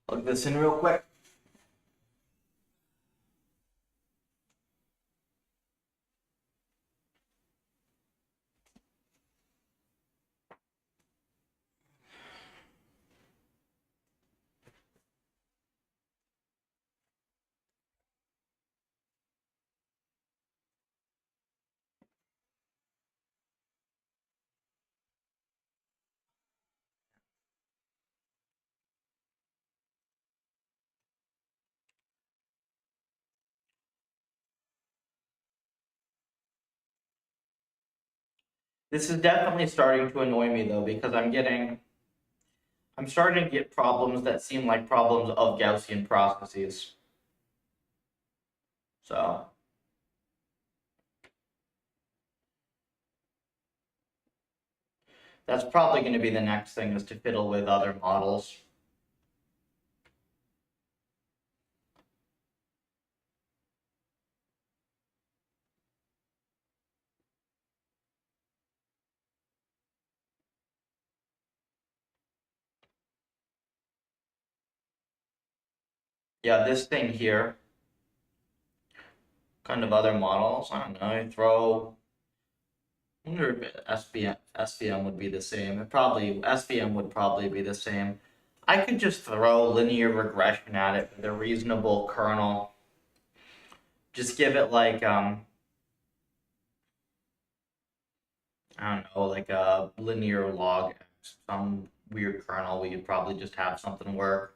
Plug this in real quick. This is definitely starting to annoy me though, because I'm starting to get problems that seem like problems of Gaussian processes. So that's probably going to be the next thing, is to fiddle with other models. Yeah, this thing here, kind of other models, I don't know, I wonder if SVM would be the same. SVM would probably be the same. I could just throw linear regression at it with a reasonable kernel. Just give it like, I don't know, like a linear log x, some weird kernel. We could probably just have something work.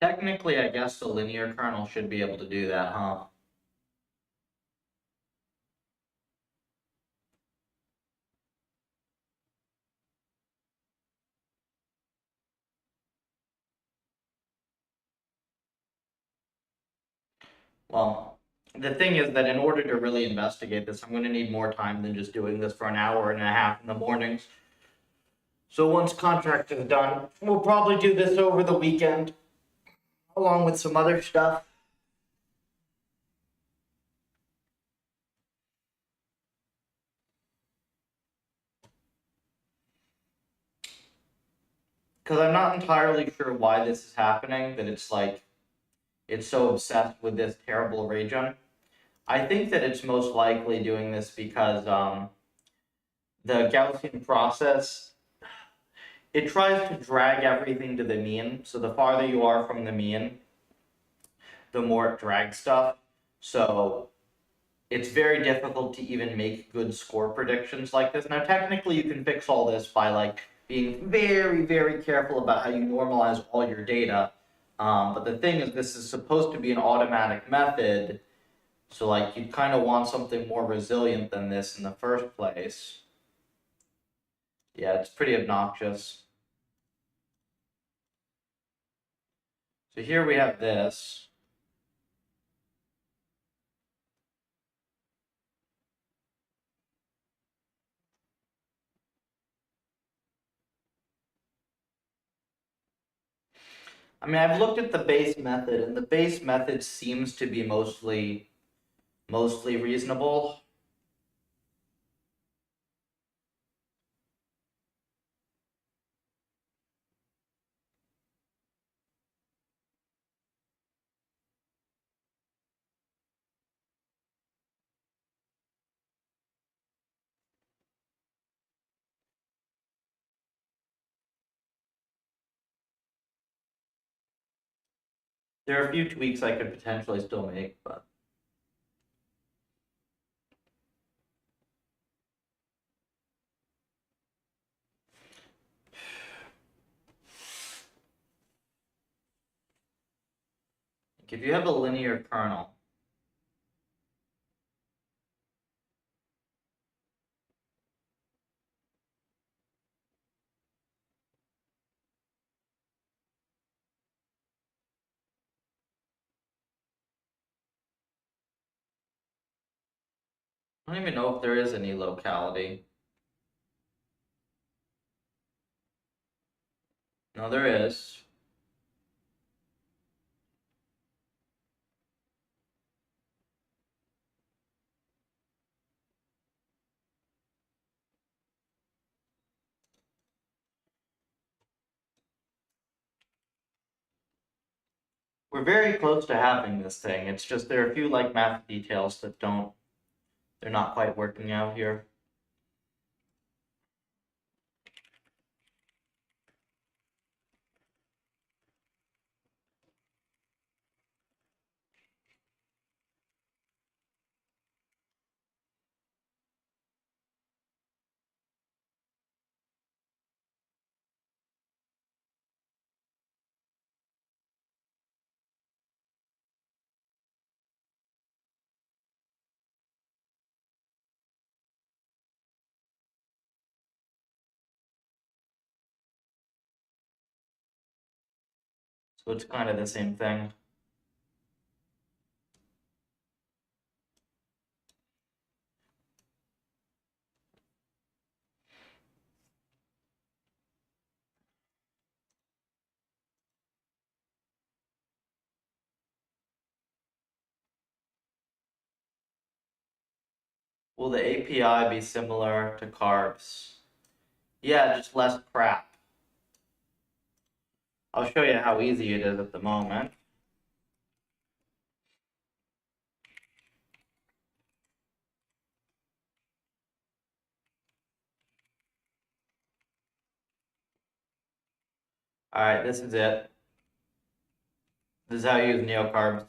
Technically, I guess the linear kernel should be able to do that, huh? Well, the thing is that in order to really investigate this, I'm going to need more time than just doing this for an hour and a half in the mornings. So once contract is done, we'll probably do this over the weekend, along with some other stuff. Because I'm not entirely sure why this is happening, that it's like, it's so obsessed with this terrible region. I think that it's most likely doing this because the Gaussian process, it tries to drag everything to the mean. So the farther you are from the mean, the more it drags stuff. So it's very difficult to even make good score predictions like this. Now, technically, you can fix all this by like being very, very careful about how you normalize all your data. But the thing is, this is supposed to be an automatic method. So like you kind of want something more resilient than this in the first place. Yeah, it's pretty obnoxious. So here we have this. I mean, I've looked at the base method, and the base method seems to be mostly reasonable. There are a few tweaks I could potentially still make, but if you have a linear kernel, I don't even know if there is any locality. No, there is. We're very close to having this thing. It's just there are a few like math details that they're not quite working out here. So it's kind of the same thing. Will the API be similar to carbs? Yeah, just less crap. I'll show you how easy it is at the moment. Alright, this is it. This is how you use neocarbs.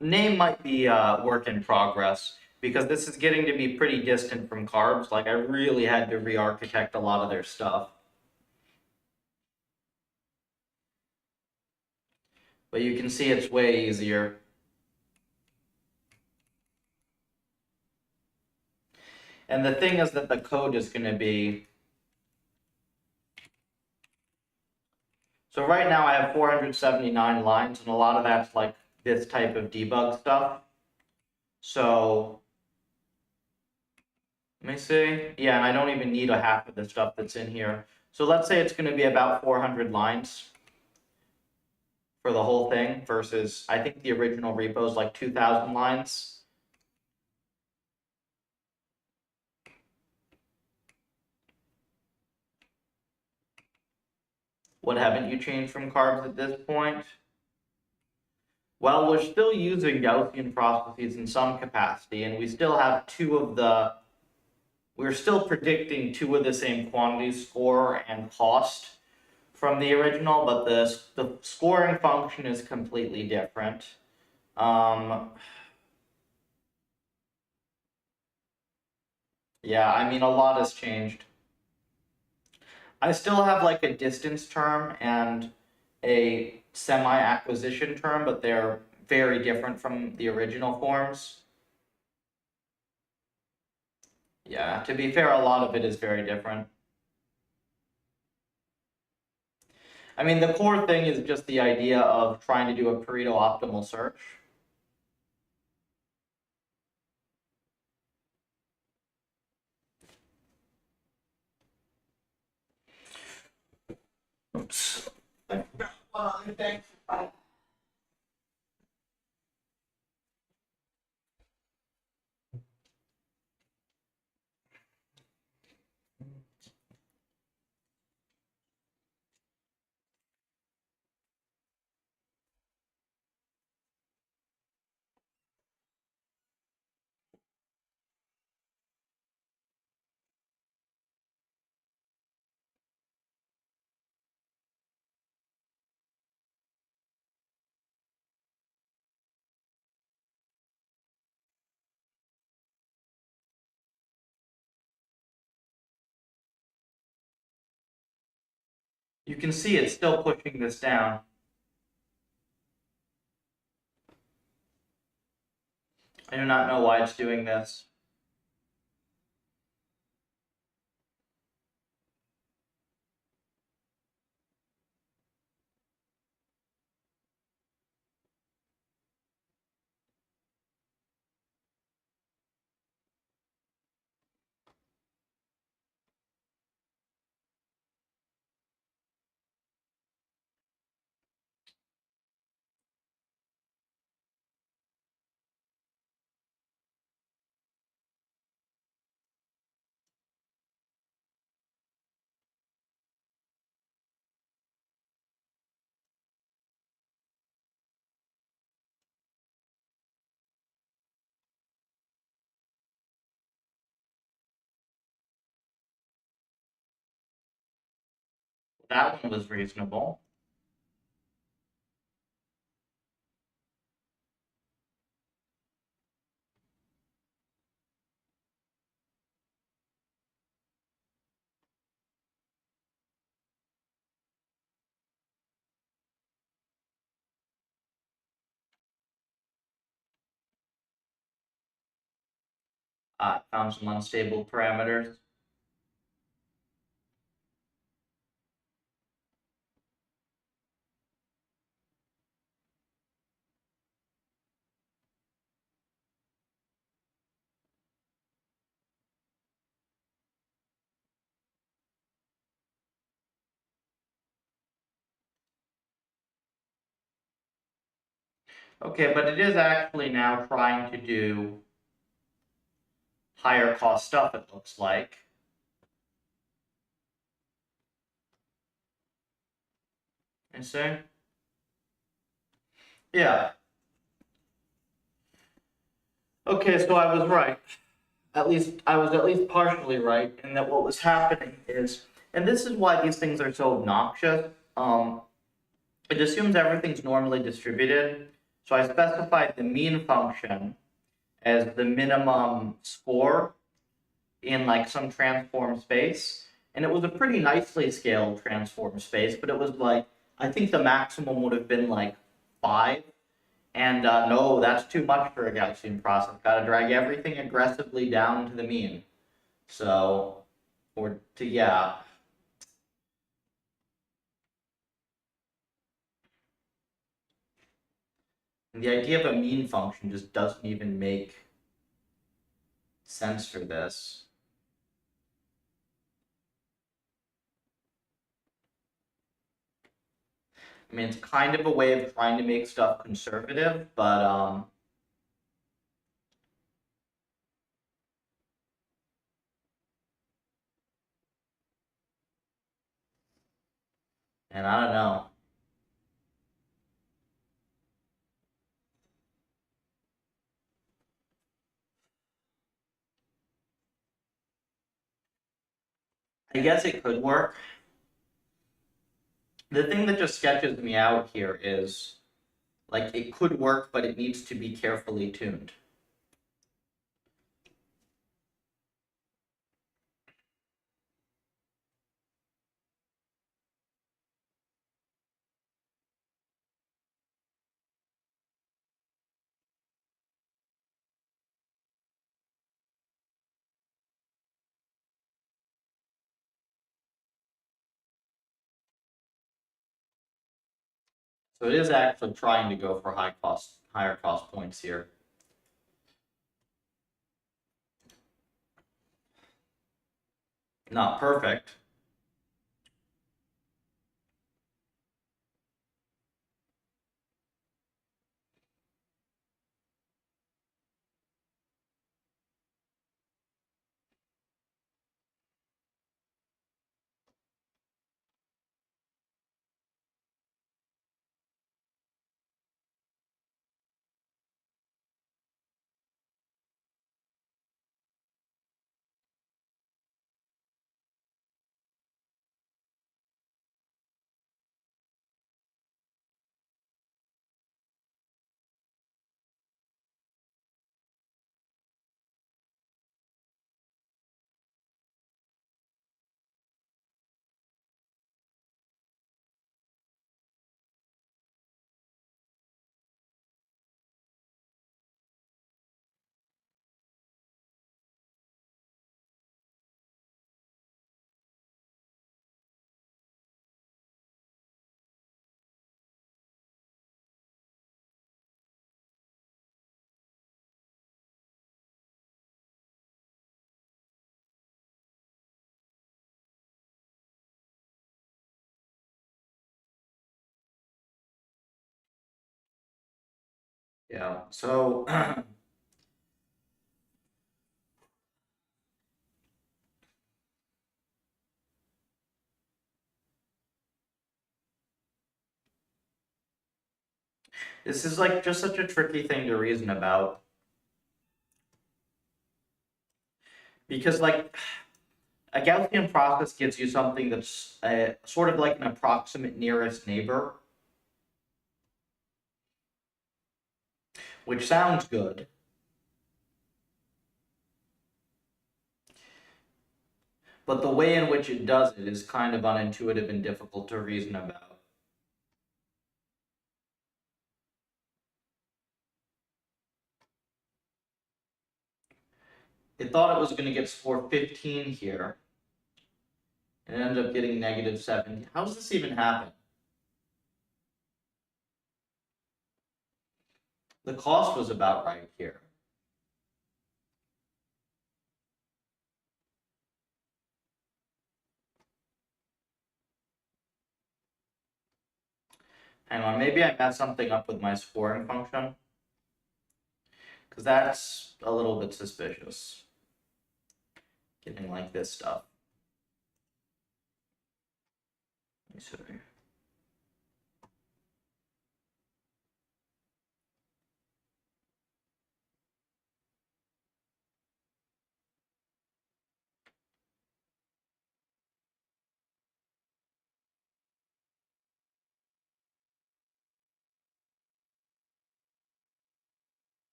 Name might be work in progress because this is getting to be pretty distant from carbs. Like I really had to re-architect a lot of their stuff. But you can see it's way easier. And the thing is that the code is going to be... So right now I have 479 lines, and a lot of that's like this type of debug stuff. So let me see. Yeah, and I don't even need a half of the stuff that's in here. So let's say it's going to be about 400 lines for the whole thing versus I think the original repo is like 2,000 lines. What haven't you changed from carbs at this point? Well, we're still using Gaussian processes in some capacity, and we still have we're still predicting two of the same quantities, score and cost, from the original, but the scoring function is completely different. Yeah, I mean, a lot has changed. I still have like a distance term and a semi-acquisition term, but they're very different from the original forms. Yeah, to be fair, a lot of it is very different. I mean, the core thing is just the idea of trying to do a Pareto optimal search. Oops. I forgot one other thing. You can see it's still pushing this down. I do not know why it's doing this. That one was reasonable. Found some unstable parameters. Okay, but it is actually now trying to do higher cost stuff, it looks like. You see? Yeah. Okay, so I was right. I was at least partially right in that what was happening is, and this is why these things are so obnoxious. It assumes everything's normally distributed. So I specified the mean function as the minimum score in like some transform space. And it was a pretty nicely scaled transform space, but it was like, I think the maximum would have been like 5. And no, that's too much for a Gaussian process. Got to drag everything aggressively down to the mean. So, or to, yeah. And the idea of a mean function just doesn't even make sense for this. I mean, it's kind of a way of trying to make stuff conservative, but and I don't know. I guess it could work. The thing that just sketches me out here is, like, it could work, but it needs to be carefully tuned. So it is actually trying to go for higher cost points here. Not perfect. Yeah. So this is like just such a tricky thing to reason about. Because like a Gaussian process gives you something that's sort of like an approximate nearest neighbor, which sounds good. But the way in which it does it is kind of unintuitive and difficult to reason about. It thought it was going to get score 15 here, and it ended up getting negative 70. How does this even happen? The cost was about right here. Hang on, maybe I messed something up with my scoring function. Because that's a little bit suspicious. Getting like this stuff. Let me see.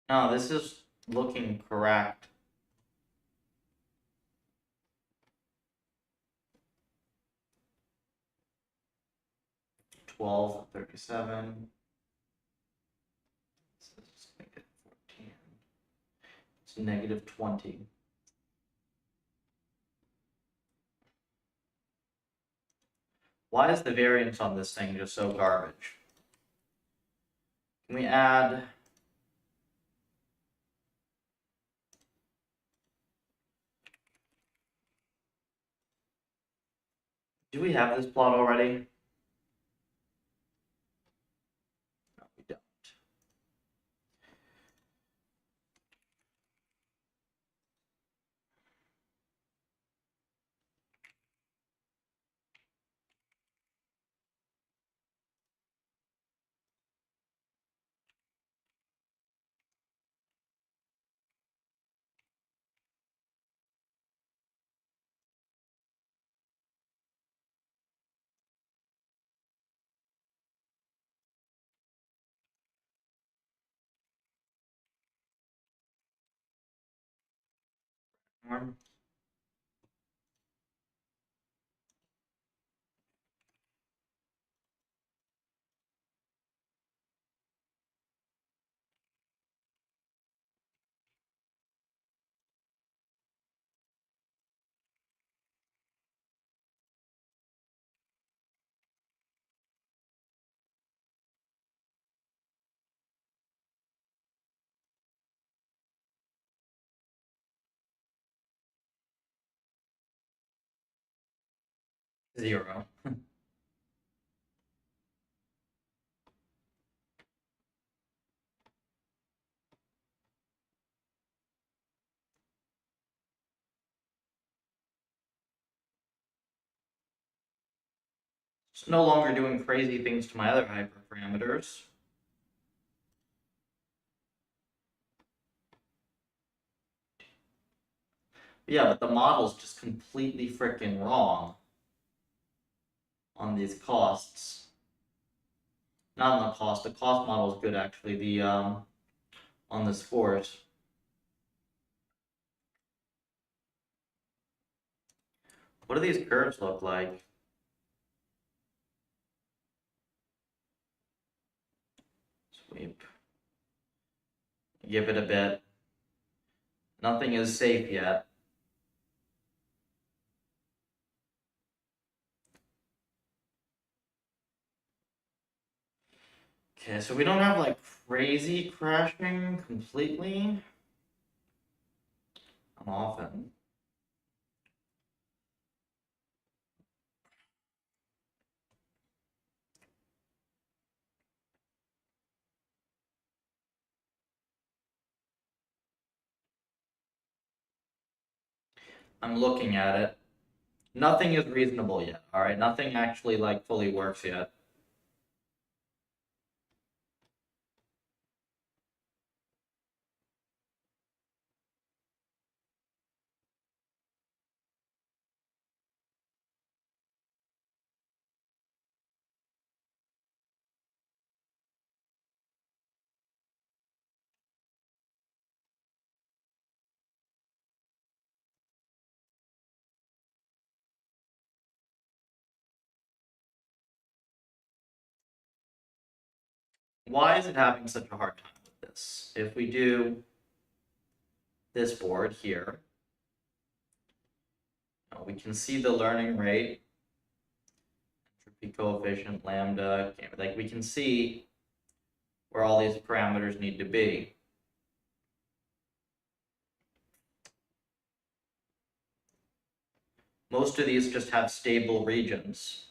No, this is looking correct. $12.37. Let's make it 14. It's -20. Why is the variance on this thing just so garbage? Can we add... Do we have this plot already? No, we don't. One. Zero. It's no longer doing crazy things to my other hyperparameters. Yeah, but the model's just completely freaking wrong on these costs. Not on the cost model is good actually, the on the scores. What do these curves look like? Sweep. Give it a bit. Nothing is safe yet. Okay, so we don't have like crazy crashing completely. Often. I'm looking at it. Nothing is reasonable yet, alright? Nothing actually, like, fully works yet. Why is it having such a hard time with this? If we do this board here, we can see the learning rate, entropy coefficient, lambda, like we can see where all these parameters need to be. Most of these just have stable regions.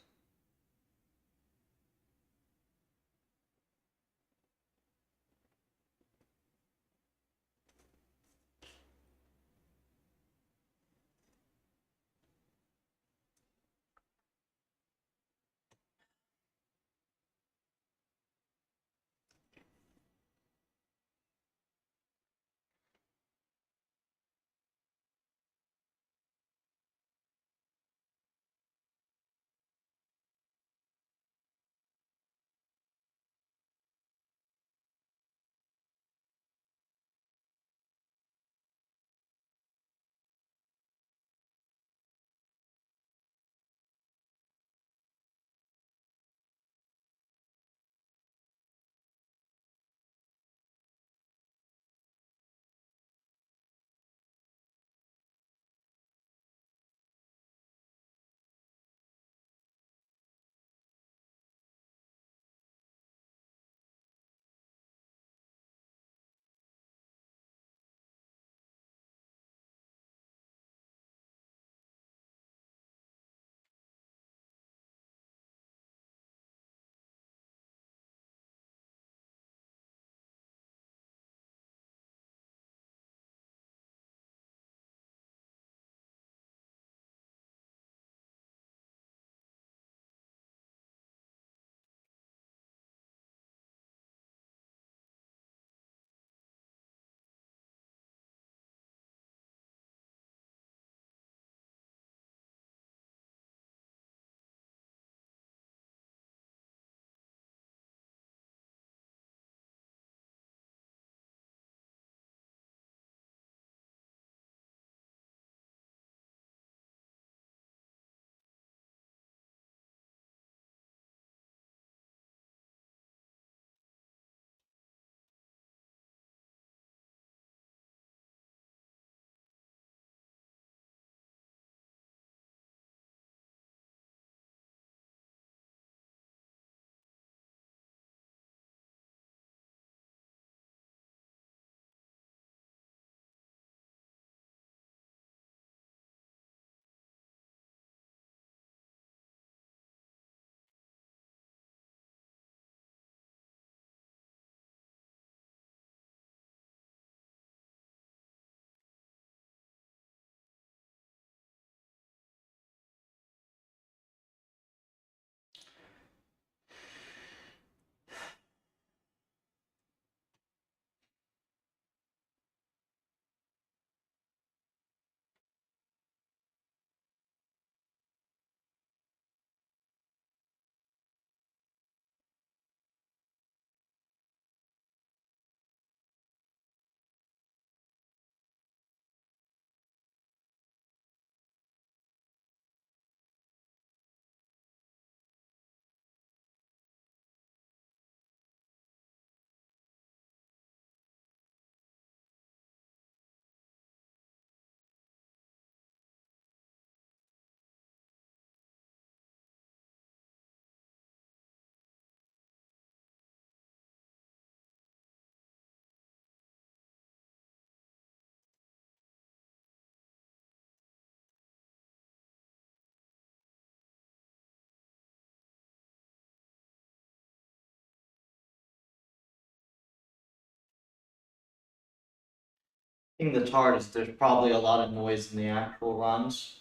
thing that's hard is there's probably a lot of noise in the actual runs.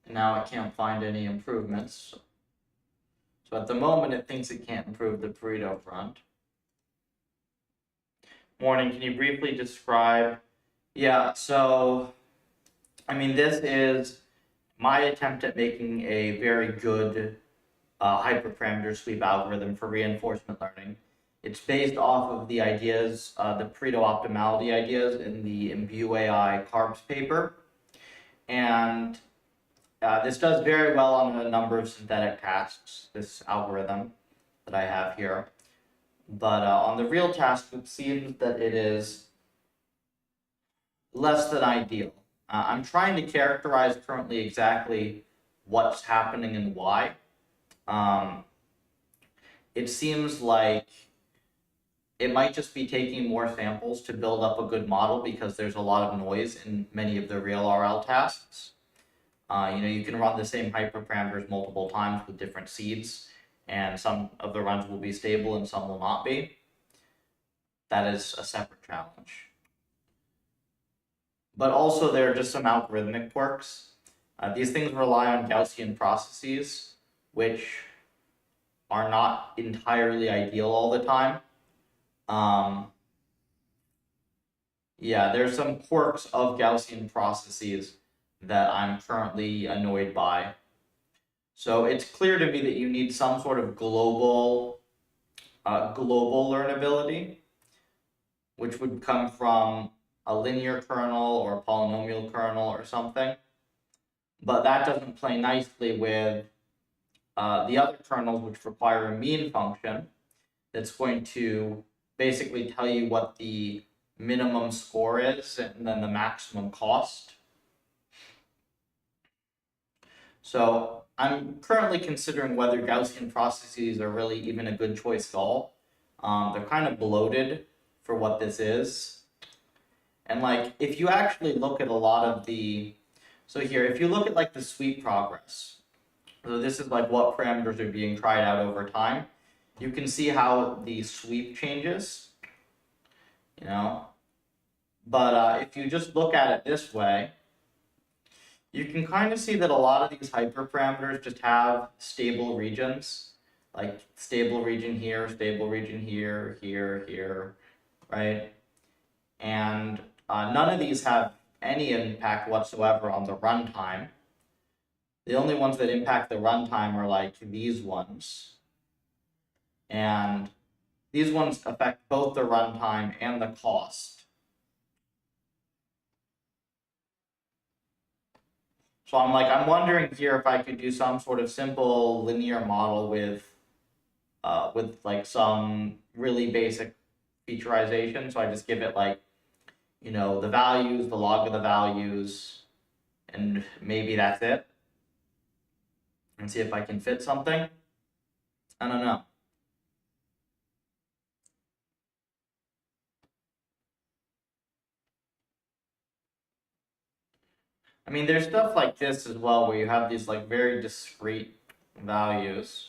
And now it can't find any improvements. So at the moment, it thinks it can't improve the Pareto front. Morning, can you briefly describe? Yeah, so, I mean, this is my attempt at making a very good hyperparameter sweep algorithm for reinforcement learning. It's based off of the ideas, the Pareto optimality ideas in the Imbue AI carbs paper. And this does very well on a number of synthetic tasks, this algorithm that I have here. But on the real task, it seems that it is less than ideal. I'm trying to characterize currently exactly what's happening and why. It seems like it might just be taking more samples to build up a good model because there's a lot of noise in many of the real RL tasks. You can run the same hyperparameters multiple times with different seeds, and some of the runs will be stable and some will not be. That is a separate challenge. But also there are just some algorithmic quirks. These things rely on Gaussian processes, which are not entirely ideal all the time. Yeah, there's some quirks of Gaussian processes that I'm currently annoyed by. So it's clear to me that you need some sort of global learnability, which would come from a linear kernel or a polynomial kernel or something. But that doesn't play nicely with the other kernels, which require a mean function that's going to basically tell you what the minimum score is and then the maximum cost. So I'm currently considering whether Gaussian processes are really even a good choice at all. They're kind of bloated for what this is. And like, if you actually look at a lot of the, so here, if you look at like the sweep progress, so this is like what parameters are being tried out over time, you can see how the sweep changes, But if you just look at it this way, you can kind of see that a lot of these hyperparameters just have stable regions, like stable region here, here, right? And none of these have any impact whatsoever on the runtime. The only ones that impact the runtime are like these ones. And these ones affect both the runtime and the cost. So I'm wondering here if I could do some sort of simple linear model with like some really basic featureization. So I just give it like, the values, the log of the values, and maybe that's it. And see if I can fit something. I don't know. I mean, there's stuff like this as well, where you have these like very discrete values.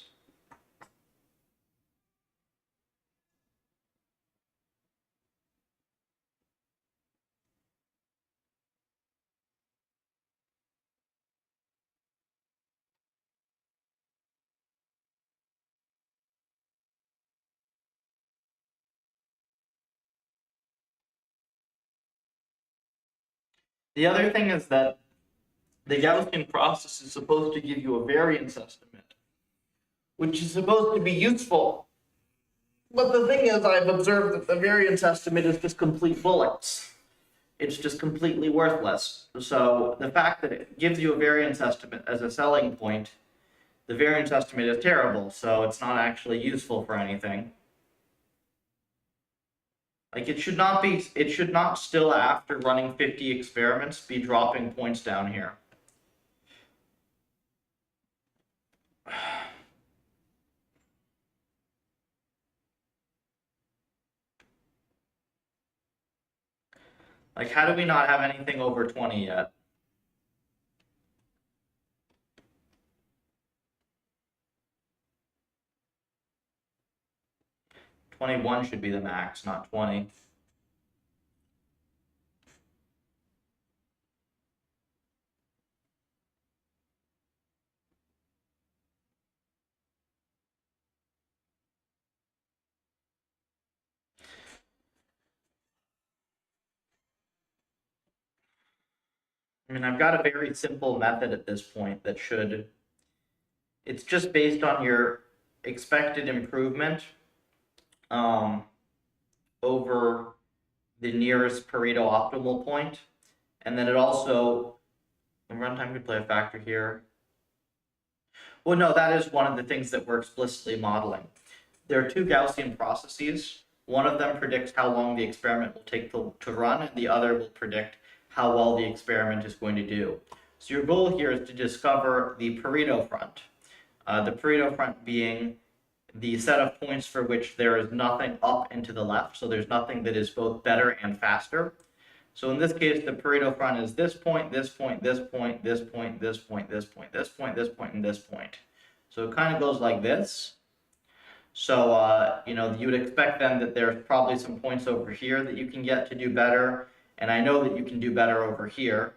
The other thing is that the Gaussian process is supposed to give you a variance estimate, which is supposed to be useful. But the thing is, I've observed that the variance estimate is just complete bullets. It's just completely worthless. So the fact that it gives you a variance estimate as a selling point, the variance estimate is terrible, so it's not actually useful for anything. Like it should not still, after running 50 experiments, be dropping points down here. Like, how do we not have anything over 20 yet? 21 should be the max, not 20. I mean, I've got a very simple method at this point that should, it's just based on your expected improvement over the nearest Pareto optimal point. And then it also, runtime could play a factor here. Well, no, that is one of the things that we're explicitly modeling. There are two Gaussian processes. One of them predicts how long the experiment will take to run, and the other will predict how well the experiment is going to do. So your goal here is to discover the Pareto front. The Pareto front being the set of points for which there is nothing up and to the left, so there's nothing that is both better and faster. So in this case, the Pareto front is this point, this point, this point, this point, this point, this point, this point, this point, and this point. So it kind of goes like this. So, you would expect then that there's probably some points over here that you can get to do better. And I know that you can do better over here.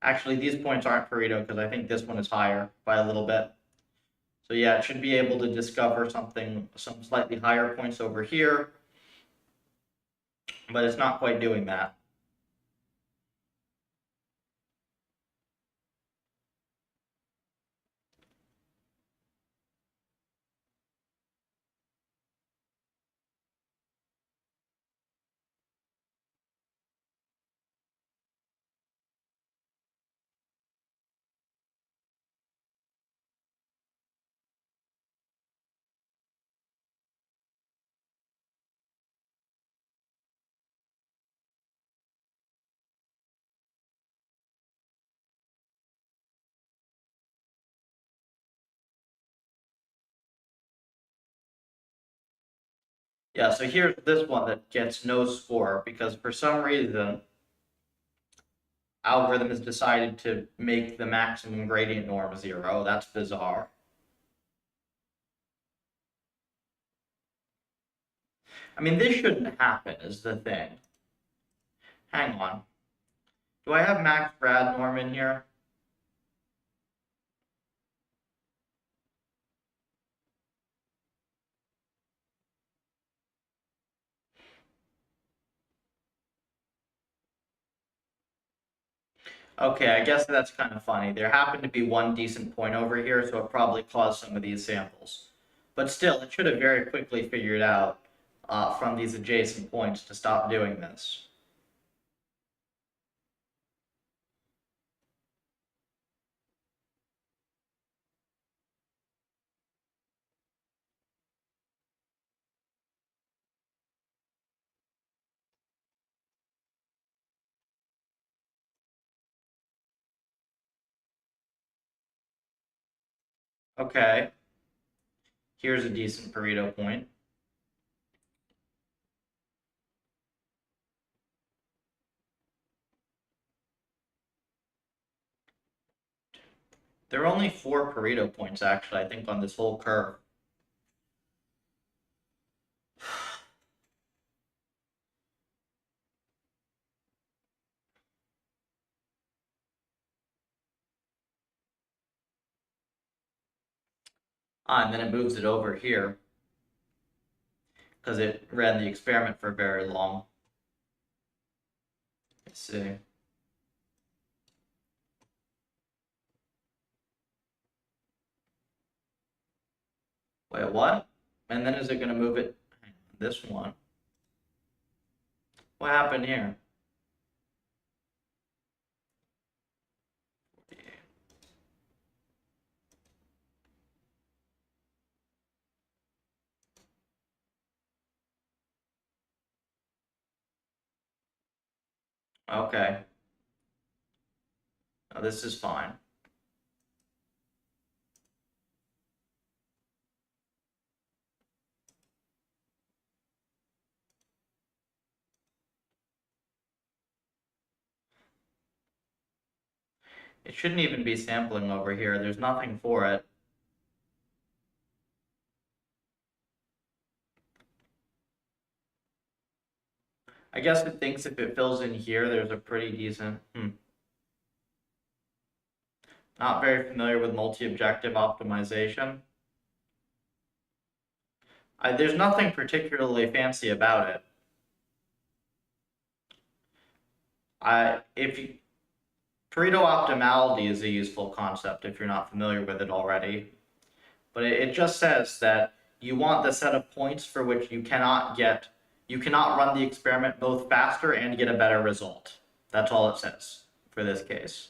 Actually, these points aren't Pareto because I think this one is higher by a little bit. So yeah, it should be able to discover some slightly higher points over here, but it's not quite doing that. Yeah, so here's this one that gets no score because for some reason, algorithm has decided to make the maximum gradient norm 0. That's bizarre. I mean, this shouldn't happen is the thing. Hang on. Do I have max grad norm in here? Okay, I guess that's kind of funny. There happened to be one decent point over here, so it probably caused some of these samples. But still, it should have very quickly figured out from these adjacent points to stop doing this. Okay, here's a decent Pareto point. There are only 4 Pareto points, actually, I think, on this whole curve. And then it moves it over here because it ran the experiment for very long. Let's see. Wait, what? And then is it going to move it? This one. What happened here? Okay. Now this is fine. It shouldn't even be sampling over here. There's nothing for it. I guess it thinks if it fills in here, there's a pretty decent. Not very familiar with multi-objective optimization. There's nothing particularly fancy about it. Pareto optimality is a useful concept if you're not familiar with it already. But it just says that you want the set of points for which you cannot run the experiment both faster and get a better result. That's all it says for this case.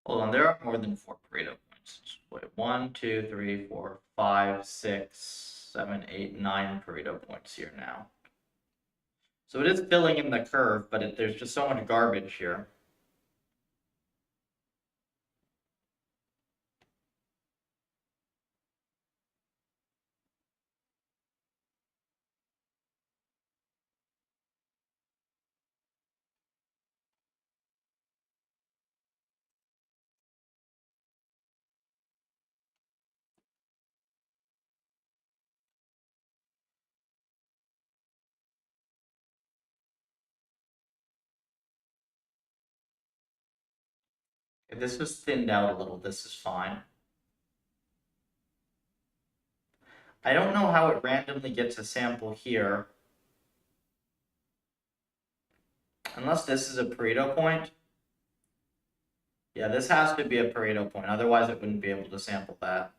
Hold on, there are more than 4 Pareto points. Wait, 1, 2, 3, 4, 5, 6, 7, 8, 9 Pareto points here now. So it is filling in the curve, but there's just so much garbage here. If this was thinned out a little, this is fine. I don't know how it randomly gets a sample here. Unless this is a Pareto point. Yeah, this has to be a Pareto point, otherwise it wouldn't be able to sample that.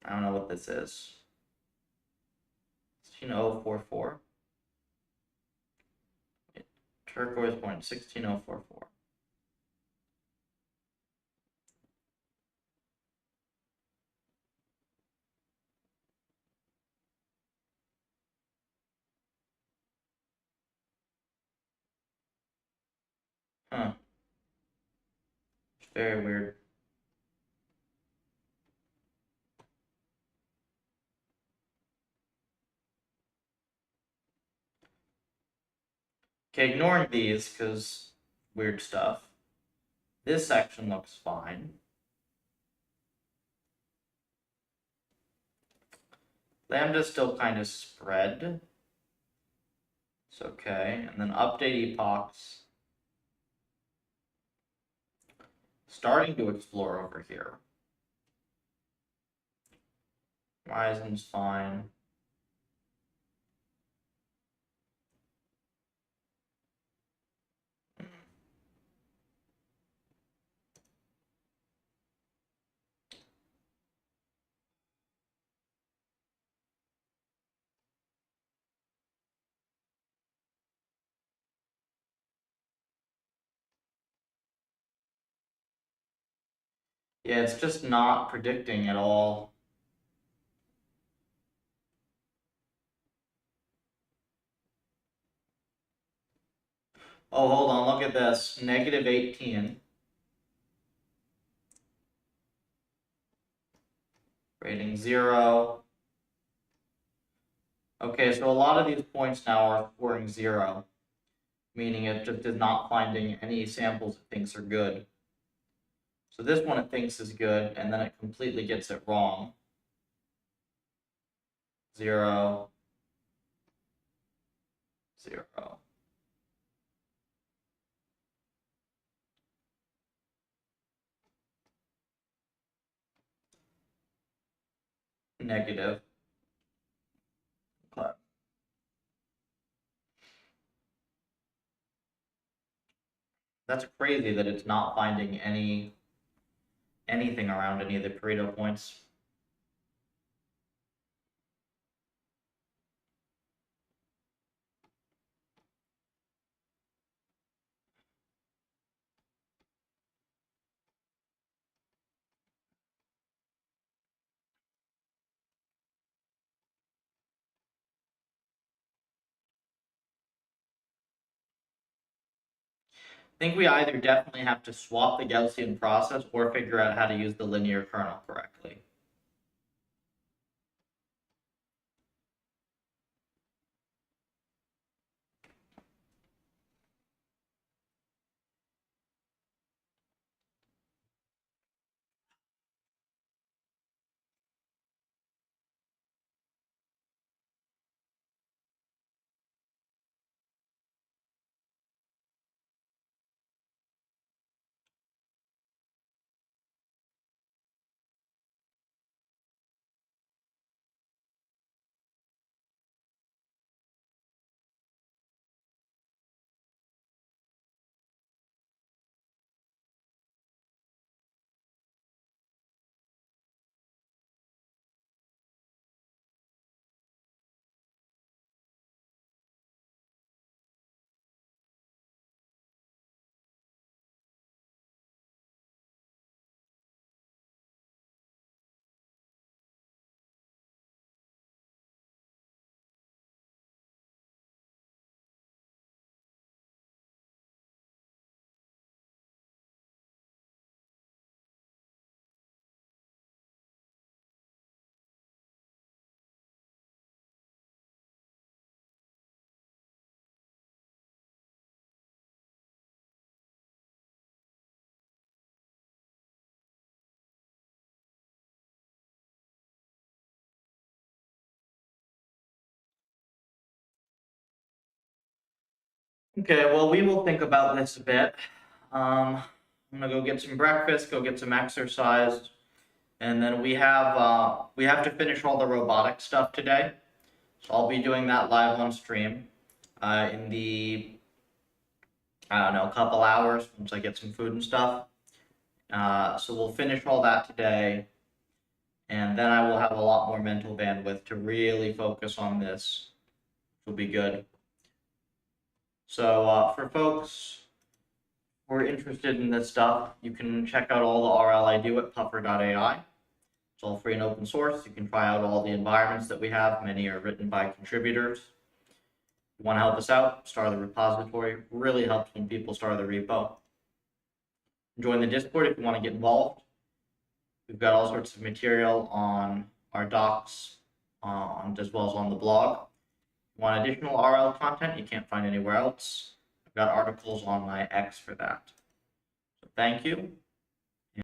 I don't know what this is. 16044. Turquoise point, 16044. Huh. It's very weird. Okay, ignoring these, because weird stuff. This section looks fine. Lambda's still kind of spread. It's okay. And then update epochs. Starting to explore over here. Horizon's fine. Yeah, it's just not predicting at all. Oh, hold on, look at this. Negative 18. Rating 0. Okay, so a lot of these points now are scoring 0, meaning it just is not finding any samples it thinks are good. So this one it thinks is good, and then it completely gets it wrong. 0. 0. Negative. Okay. That's crazy that it's not finding anything around any of the Pareto points. think we either definitely have to swap the Gaussian process or figure out how to use the linear kernel correctly. Okay, well, we will think about this a bit. I'm gonna go get some breakfast, go get some exercise, and then we have to finish all the robotic stuff today. So I'll be doing that live on stream in the, I don't know, couple hours once I get some food and stuff. So we'll finish all that today, and then I will have a lot more mental bandwidth to really focus on this, which will be good. So for folks who are interested in this stuff, you can check out all the RL I do at puffer.ai. It's all free and open source. You can try out all the environments that we have. Many are written by contributors. If you want to help us out, start the repository. It really helps when people start the repo. Join the Discord if you want to get involved. We've got all sorts of material on our docs, as well as on the blog. If you want additional RL content you can't find anywhere else, I've got articles on my X for that. So thank you.